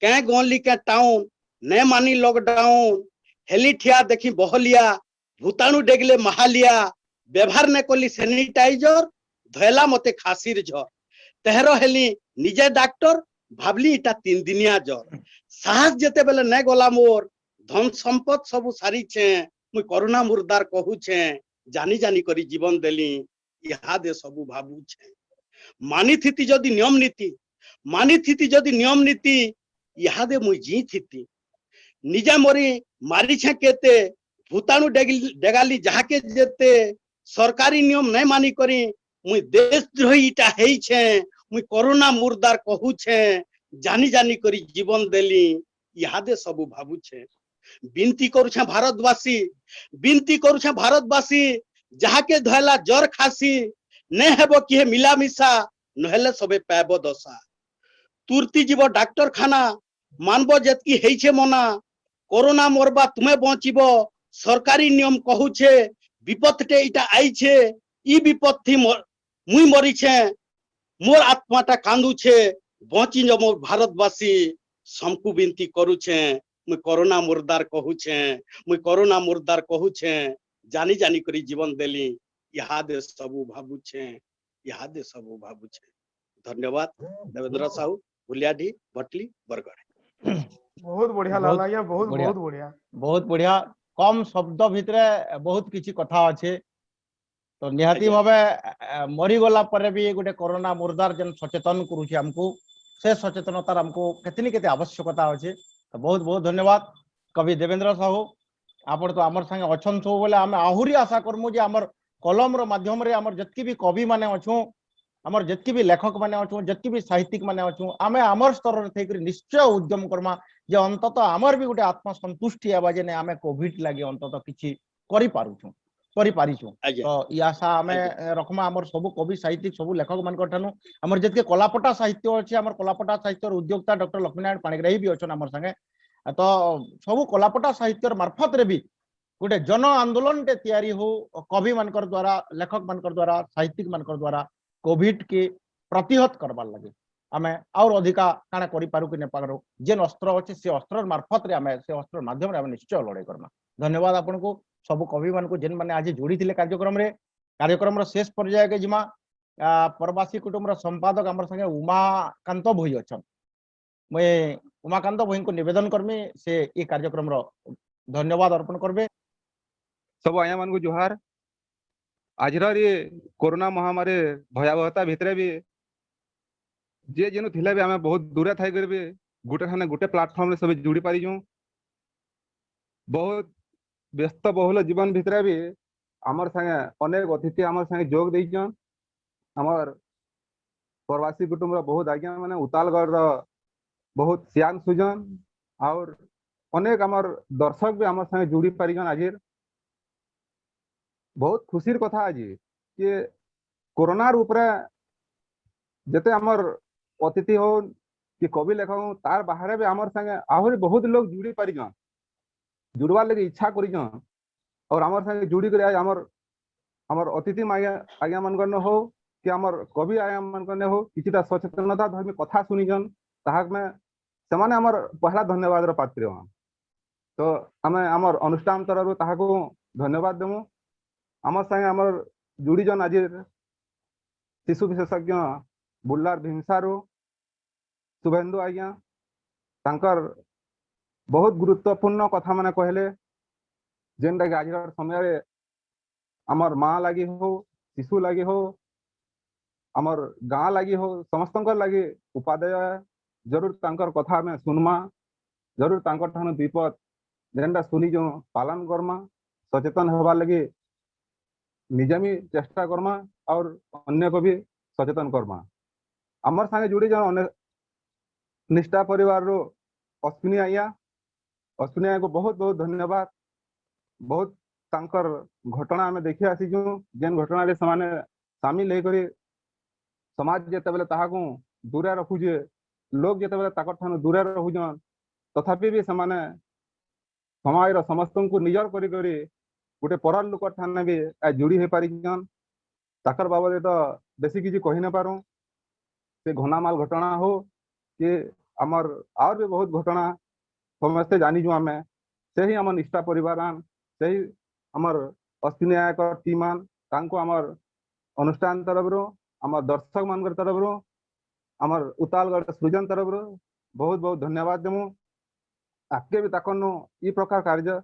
कै गली के टाउन ने मानी लॉकडाउन हेली ठिया देखी बहलिया भूताणु डेगले महालिया व्यवहार ने कली सैनिटाइजर धैला मते खासीर झर तेहर हेली निजे डॉक्टर भाबली इटा 3 दिनिया जर साहस जेते बेले ने गला मोर धन संपद सबु सारी छे मुई कोरोना मुर्दार कहू छे जानी जानी करी जीवन देली इहादे सबु भाबू छे मानी थीति जदि नियम नीति मानी थीति जदि नियम नीति इहादे मुई जी थीति निजा मोरी मारी छे केते भूताणु डेगाली जाके जेते सरकारी नियम नहीं मानी करी मुई देशद्रोही इटा हेई छे मुई कोरोना मुर्दार कहू छे जानी जानी करी जीवन देली इहादे सबु भाबू छे बिनती करू छे भारतवासी बिनती करू छे भारतवासी जाके धैला जर खासी ने हेबो कि मिला मिसा नहेले सबे पाबो दशा तुरती जीव डॉक्टर खाना मानबो जेतकी हेई छे मना कोरोना मोरबा तुमे बचिबो सरकारी नियम कहू छे विपद टे इटा आई छे ई विपद थी मुई मरी छे मोर आत्माटा कांदू छे बची जो मोर भारतवासी समकु बिनती करू छे मुई कोरोना मुर्दार कहू छे मुई कोरोना मुर्दार कहू छे जानी जानी करी जीवन देली इहादे सबु भाबू छे इहादे सबु भाबू छे धन्यवाद देवेंद्र साहू भुलियाडी भटली बरगड़ बहुत बढ़िया लाला या बहुत बढ़िया बहुत बढ़िया कम शब्द भितरे बहुत किछि कथा अच्छे तो निहाती भावे मरी गला परे भी गोटे कोरोना मुर्दार जन सचेतन करूछि हमको से सचेतनतार हमको केतनी केते आवश्यकता अच्छे तो बहुत बहुत धन्यवाद कवि देवेंद्र साहू आपण तो आमर संगे अछन सब बोले आम आहुरी आशा करमु जे आमर कलम रो माध्यम रे आमर जतकी भी कवि माने अछु आमर जतकी भी लेखक माने अछु जतकी भी साहित्यिक माने अछु आमे आमर स्तर रे थेकरी निश्चय उद्यम करमा जे अंतत आमर भी गोटे आत्मसंतुष्टि आबा जे ने आमे कोविड लागि अंतत किछि करि पारुछु करि पारिछु तो ई आशा आमे रखमा आमर सब कवि साहित्यिक सब लेखक मान कठानु आमर जतके कलापटा साहित्य अछि आमर कलापटा साहित्य उद्योक्ता डॉक्टर लक्ष्मीनारायण पाणिग्राही भी अछन आमर संगे तो सब कलापटा साहित्य मार्फत रे भी गोटे जन आंदोलन टे तैयारी हो कवि मानकर द्वारा लेखक मानकर द्वारा साहित्यिक मानकर द्वारा कोविड के प्रतिहत करबार लगे आमे और अधिका काना करि पारु कि ने पारो जेन अस्त्र अछि से अस्त्र मार्फत रे आमे से अस्त्र माध्यम रे आमे निश्चय लड़ाई करना धन्यवाद आपन को सब कवि मान को जेन माने आज जोड़ी थिले कार्यक्रम रो शेष पर्याय के जिमा प्रवासी कुटुंब संपादक आम संगे उमाकांत भोई अच्छा मुझे उमाकांत भोई को निवेदन करमी से ये कार्यक्रम रो धन्यवाद अर्पण करबे। सब आया मान को जुहार। आज ये कोरोना महामारी भयावहता भितर भी जे जेनु थिले भी हमें बहुत दूर थाई कर भी गुटे खाने गुटे प्लेटफॉर्म रे सब जुड़ी पारी जो बहुत व्यस्त बहुल जीवन भितर भी आमर संगे अनेक अतिथि आमर संगे जोग देइछन। आमर प्रवासी कुटुंब बहुत आज्ञा माने उतालगढ़ बहुत सियान सुजन और अनेक आमर दर्शक भी आमर संगे जुड़ी पारिछन। आज बहुत खुशीर कथा आज कि कोरोना ऊपर जते आमर अतिथि हो कि कवि लेखक हो तार बाहर भी आमर संगे आहरी बहुत लोग जुड़ी पारिछन जुड़वार लगे इच्छा करिछन और आमर संगे जुड़ी कर आमर अतिथि आज्ञा मन हो कि आमर कवि आज्ञा मन हो किछिटा सचेतनता धर्मी कथा सुनिछन ताहा में सेमाने आमर पहला धन्यवाद रो पात्र हन। तो आमे आमर अनुष्ठान तरफ ताहा को धन्यवाद देमु। आमर संगे आमर जुड़ी जन आज शिशु विशेषज्ञ बुल्लार भीमसारू शुभेन्दु आज्ञा तांकर बहुत गुरुत्वपूर्ण कथा माने कहले जेनटा कि आज समय आमर माँ लगी हो शिशु लगी हो आमर गाँ लगी हो समस्त लगी उपादेय जरूर तांकर कथा में सुनमा जरूर तांकर ठानु विपद जेनटा सुनी जो पालन करमा सचेतन होबार लगी निजे भी चेष्टा करमा और अन्य को भी सचेतन करमा। आमर संगे जुड़ी जन निष्ठा परिवार रो अश्विनी आज्ञा को बहुत बहुत धन्यवाद। बहुत तांकर घटना आमे देखि आसीजु जेन घटना रे समाने शामिल हे करी समाज जेते बेले ताहा को दूरे रखुजे लोग जेते बेले ताकर ठानु दूरे रहुजन तथापि भी समाने समाज रो समस्त को निजर करी करी गुटे परल लोक ठाने भी जुड़ी हे पारिजन। ताकर बाबद तो बेसी किछि कहि न पारू से घनामाल घटना हो कि आमर और भी बहुत घटना समस्ते जानिजु आमे से ही आम निष्ठा परिवार से ही आमर अश्विनी नायक टीम तांको आमर अनुष्ठान तरफ आमर दर्शक मान तरफ आमर उतालगढ़ सृजन तरफ बहुत बहुत धन्यवाद देमु। आगे भी ताकनु ई प्रकार कार्य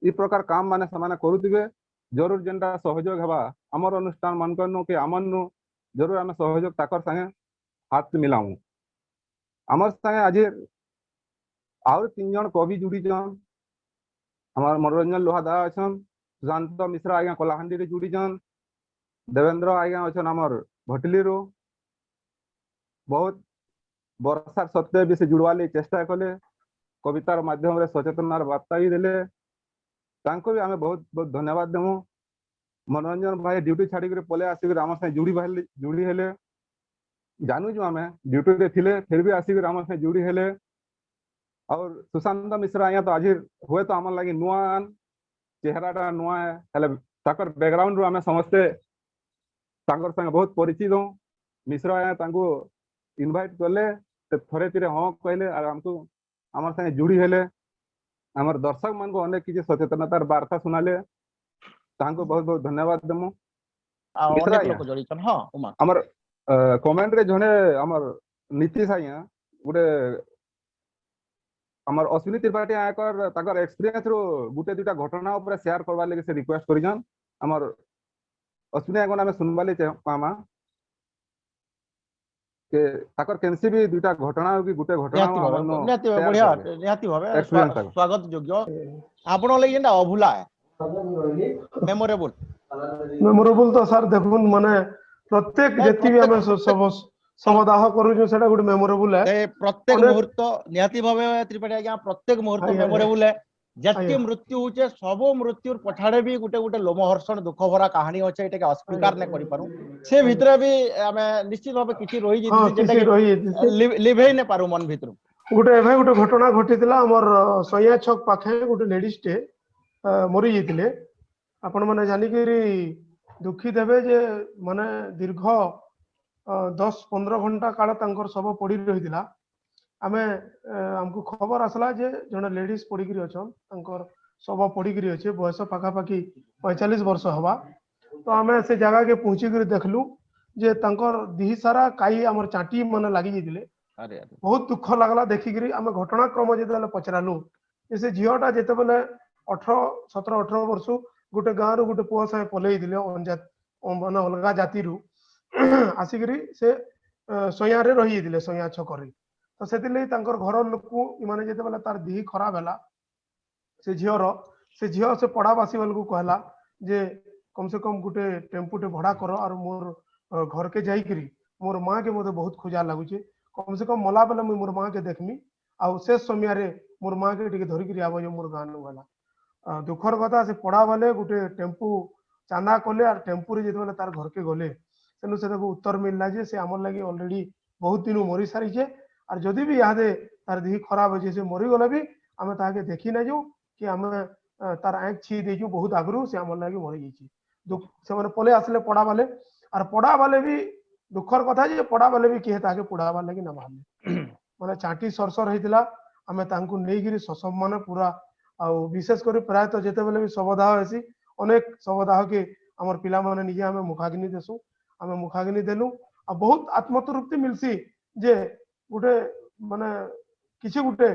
ई प्रकार काम माने समाने करुथिबे जरूर जेनटा सहयोग हेबा आमर अनुष्ठान मानकनु कि आमनु जरूर आमे सहयोग ताकर संगे हाथ मिलाऊ। आमर संगे आज और 3 जन कवि जुड़ी जन हमार मनोरंजन लोहादा अछन सुशांत मिश्रा आज्ञा कलाहांडी रे जुड़ी जन देवेंद्र आज्ञा अछन आमर भटली रो बहुत बरसार सत्वे भी से जुड़वाली चेष्टा कले कवितार माध्यम रे सचेतनार वार्ता भी देले तांको भी हमें बहुत बहुत धन्यवाद देमु। मनोरंजन भाई ड्यूटी छाड़ी कर पले आसिक आम से जुड़ी हेले जानू जो आमे ड्यूटी रे थिले फिर भी आसिक आम से जुड़ी हेले और सुशांत मिश्रा आया तो आज हुए तो आम लगी नुआ चेहराटा नुआ है ताकर बैकग्राउंड रो आमे समस्ते तांकर संगे बहुत परिचित हो। मिश्रा आया तांको इनवाइट कले थरे तीरे हाँ कहले और हमको आम संगे जुड़ी हेले आमर दर्शक मान को अनेक किसी सचेतनतार वार्ता सुनाले तांको बहुत बहुत धन्यवाद देमु। आमर कमेंट रे जने आमर नीतीश आया गोटे आमर अश्विनी त्रिपाठी आयकर ताकर एक्सपीरियंस रो गुटे दुटा घटना ऊपर शेयर करबा लगे से रिक्वेस्ट करिजन आमर अश्विनी आयकर नामे सुनबाले पामा के ताकर केनसी भी दुटा घटना हो कि गुटे घटना निहाती भाबे स्वागत योग्य आपण लई जेंडा अभुला मेमोरेबल तो सर देखुन माने प्रत्येक जेति भी हमें सब समादाह करू सेटा गुड मेमोरेबल है प्रत्येक मुहूर्त निहाती भाबे त्रिपाठी आज्ञा प्रत्येक मुहूर्त मेमोरेबल है जति मृत्यु होचे सब मृत्युर पछाड़े भी गुटे गुटे लोमहर्षण दुख भरा कहानी होचे एटा के अस्वीकार न करि पारू से भितरे भी हमें निश्चित भाबे किछि रहि जेटा लिभे न पारू मन भितर गुटे घटना घटितला हमर सैया छक पाखे गुटे लेडीज टे मरि जेतिले आपण माने जानि कि दुखी देबे जे माने दीर्घ 10-15 घंटा काल तांकर सब पड़ी रहितिला आमे हमको खबर आसला जे जने लेडीज पड़ी गिरी अछन तांकर सब पड़ी अच्छे बयस पाखापाखि 45 वर्ष हवा तो आम से जगह के पहुँचिक देखलु जे तंकर दिही सारा काई आमर चाटी मन लगी जाते बहुत दुख लगला देखिक आम घटनाक्रम जो पचरालु से झीटा जिते बेले 17-18 वर्ष गोटे गाँव रु गोटे पुआ सागे पलई माने अलग जाति आसिक से सैया रही सैया छक तो से घर लोक मैंने जिते बेले तार दिही खराब है से झीर से पड़ावासी वाल को कहला जे कम से कम गोटे टेम्पूटे भड़ा कर और मोर घर के जाइकरी मोर माँ के मते बहुत खोजा लगुचे कम से कम मला बेले मुझे मोर माँ के देखमी आउ शेष समय मोर माँ के टिके धरिकी आब मोर गाँव नु गला दुखर कथा से पड़ा बेले गोटे टेम्पू चांदा कले और टेम्पू रे जिते तार घर के गले तेणु से उत्तर मिलला जे से आमर लगी ऑलरेडी बहुत दिन मरी सारी और जदि भी यहाँ तार देह खराब अच्छे से मरीगले भी आम ताके देखी ना जाऊ कि आम तार आँख छी देचु बहुत आगु से आमर लगी मरी जाइए से पले आसले पड़ा बाले और पड़ा बाले भी दुखर कथा जे पड़ा बाले भी किए ताके पढ़ाबार लगी ना बाहर माने चाटी सरसर होता आम नहीं ससम्मान पूरा आउ विशेषकर प्रायतः जिते बेले भी शवदाह हेसी अनेक शवदाह के आमर पिला माने निजे आम मुखाग्नि देसु आम मुखाग्नि देलु आ बहुत आत्मतृप्ति मिलसी जे गोटे माने किसी गोटे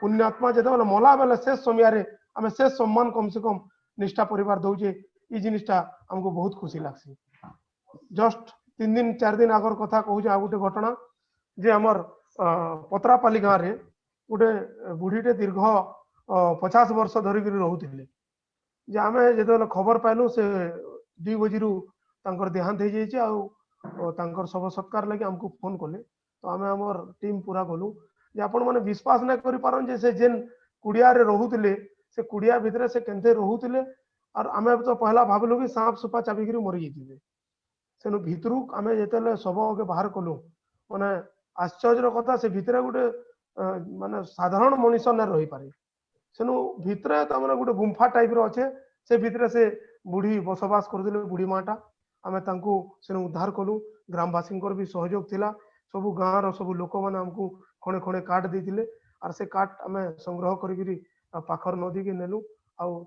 पुण्यात्मा जिते बेले मला बेले शेष समय आम शेष सम्मान कम से कम निष्ठा परिवार दौचे ये जिनिसटा आमको बहुत खुशी लगसी जस्ट 3 दिन 4 दिन आगर कथा कहूँ आ गोटे घटना जे आमर पत्रापाली गाँव रे गोटे बुढ़ीटे दीर्घ 50 वर्ष धरिक रोते जे आम जो खबर पाइलु से 2 बजे देहांत हो जाइए शव सत्कार लगे आमको फोन कले तो आम आमर टीम पूरा गलु जे आपण मैंने विश्वास नहीं करि पारन जे से जेन कुड़िया रे रोहुतले से कुड़िया भितर से केंते रोहुतले और आम तो पहला भाविलु कि सांप सुपा चाबिक मरी जाइए सेनु भितरु आम जिते शव के बाहर कलु माने आश्चर्य कथा से भितर गोटे माने साधारण मनीष न रही पारे सेनु भितर तो मैंने गोटे गुंफा टाइप अच्छे से भितर से बुढ़ी बसवास करते बुढ़ी माटा आम सेनु उद्धार कलु ग्रामवासी भी सहयोग थिला सब गाँव सब लोक मैंने आमको खणे खणे काट देते और से काट आम संग्रह करी पाखर नदी के नेलु आउ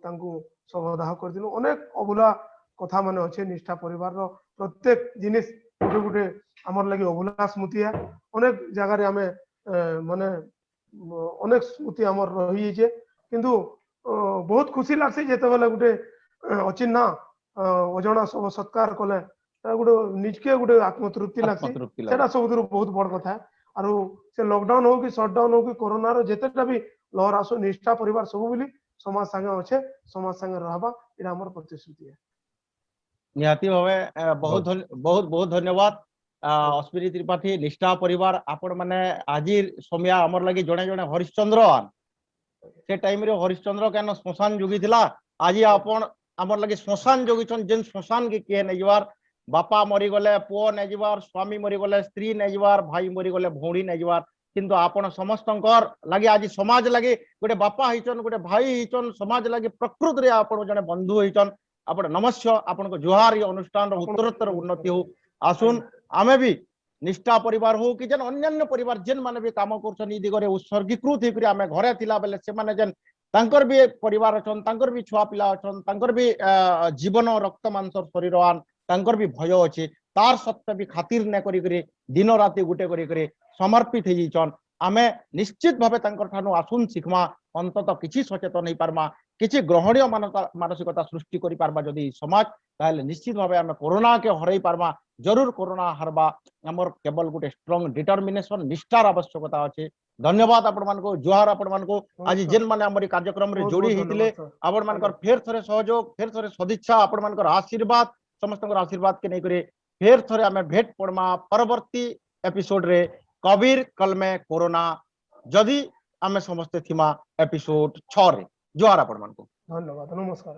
शवदाह कर अनेक अभुला कथा माने अच्छे निष्ठा परिवार प्रत्येक जिनिस गोटे गोटे आमर लगे अभुला स्मृति है अनेक जगार आम माने अनेक स्मृति आमर रही जाइए किंतु बहुत खुशी लगसी जिते बेले गोटे अचिन्हा अजना शव सत्कार कले गोटे निजके गोटे आत्मतृप्ति लगसी सब बहुत बड़ कथा और से लॉकडाउन हो कि शटडाउन हो कि कोरोना रो जेतेटा भी लहर आसो निष्ठा परिवार सब बोली समाज संगे अच्छे समाज संगे रहबा इरा हमर प्रतिश्रुति है निहाती भावे बहुत बहुत बहुत धन्यवाद अश्विनी त्रिपाठी निष्ठा परिवार आपण माने आज समय आमर लगी जड़े जड़े हरिश्चंद्र से टाइम रे हरिश्चंद्र क्या श्मशान जोगी थिला आज आपण आमर लगी श्मशान जोगी जेन श्मशान के किए नहीं जबार बापा मरीगले पुओ नहीं जबार स्वामी मरीगले स्त्री नहीं जबार भाई मरीगले भौणी नहीं जबार किंतु आपण समस्त लगे आज समाज लगे गोटे बापा होचन गोटे भाई होचन समाज लगे प्रकृति रे आपण जने बंधु होचन आपण नमस्कार आपण को जुहार अनुष्ठान उत्तरोत्तर उन्नति हो आसुन आमे भी निष्ठा परिवार हो कि जेन अन्य परिवार जेन माने भी काम करछन ई दिगरे उत्सर्गीकृत होकरी आमे घरे थिला बेले से माने जेन तांकर भी परिवार अछन तांकर भी छुआ पिला अछन तांकर भी जीवन रक्त मांस शरीरवान तांकर भी भय अच्छे तार सत्य भी खातिर न करी दिन राति गुटे करी समर्पित हो आमे निश्चित भावे तांकर ठानु आसुन शिखमा अंतत किछि सचेतन नहीं पारमा किछि ग्रहणीय मानसिकता सृष्टि करि पारबा जदि समाज ताहले निश्चित भावे आमे कोरोना के हरई पारमा जरूर कोरोना हारबा हमर केवल गोटे स्ट्रांग डिटरमिनेशन निष्ठार आवश्यकता अच्छे धन्यवाद आपण मानको जुहार आपण मानको आज जेन माने हमर कार्यक्रम रे जोड़ी हितले आपण मानकर फेर थरे सहयोग फेर थरे सदिच्छा आपण मानकर आशीर्वाद समस्त आशीर्वाद के नहीं करे फेर थरे आमे भेट पड़मा परवर्ती एपिसोड रे कबीर कलमे कोरोना जदि आमे समस्त थिमा एपिसोड 6 रे जुहार आपण मानको धन्यवाद नमस्कार।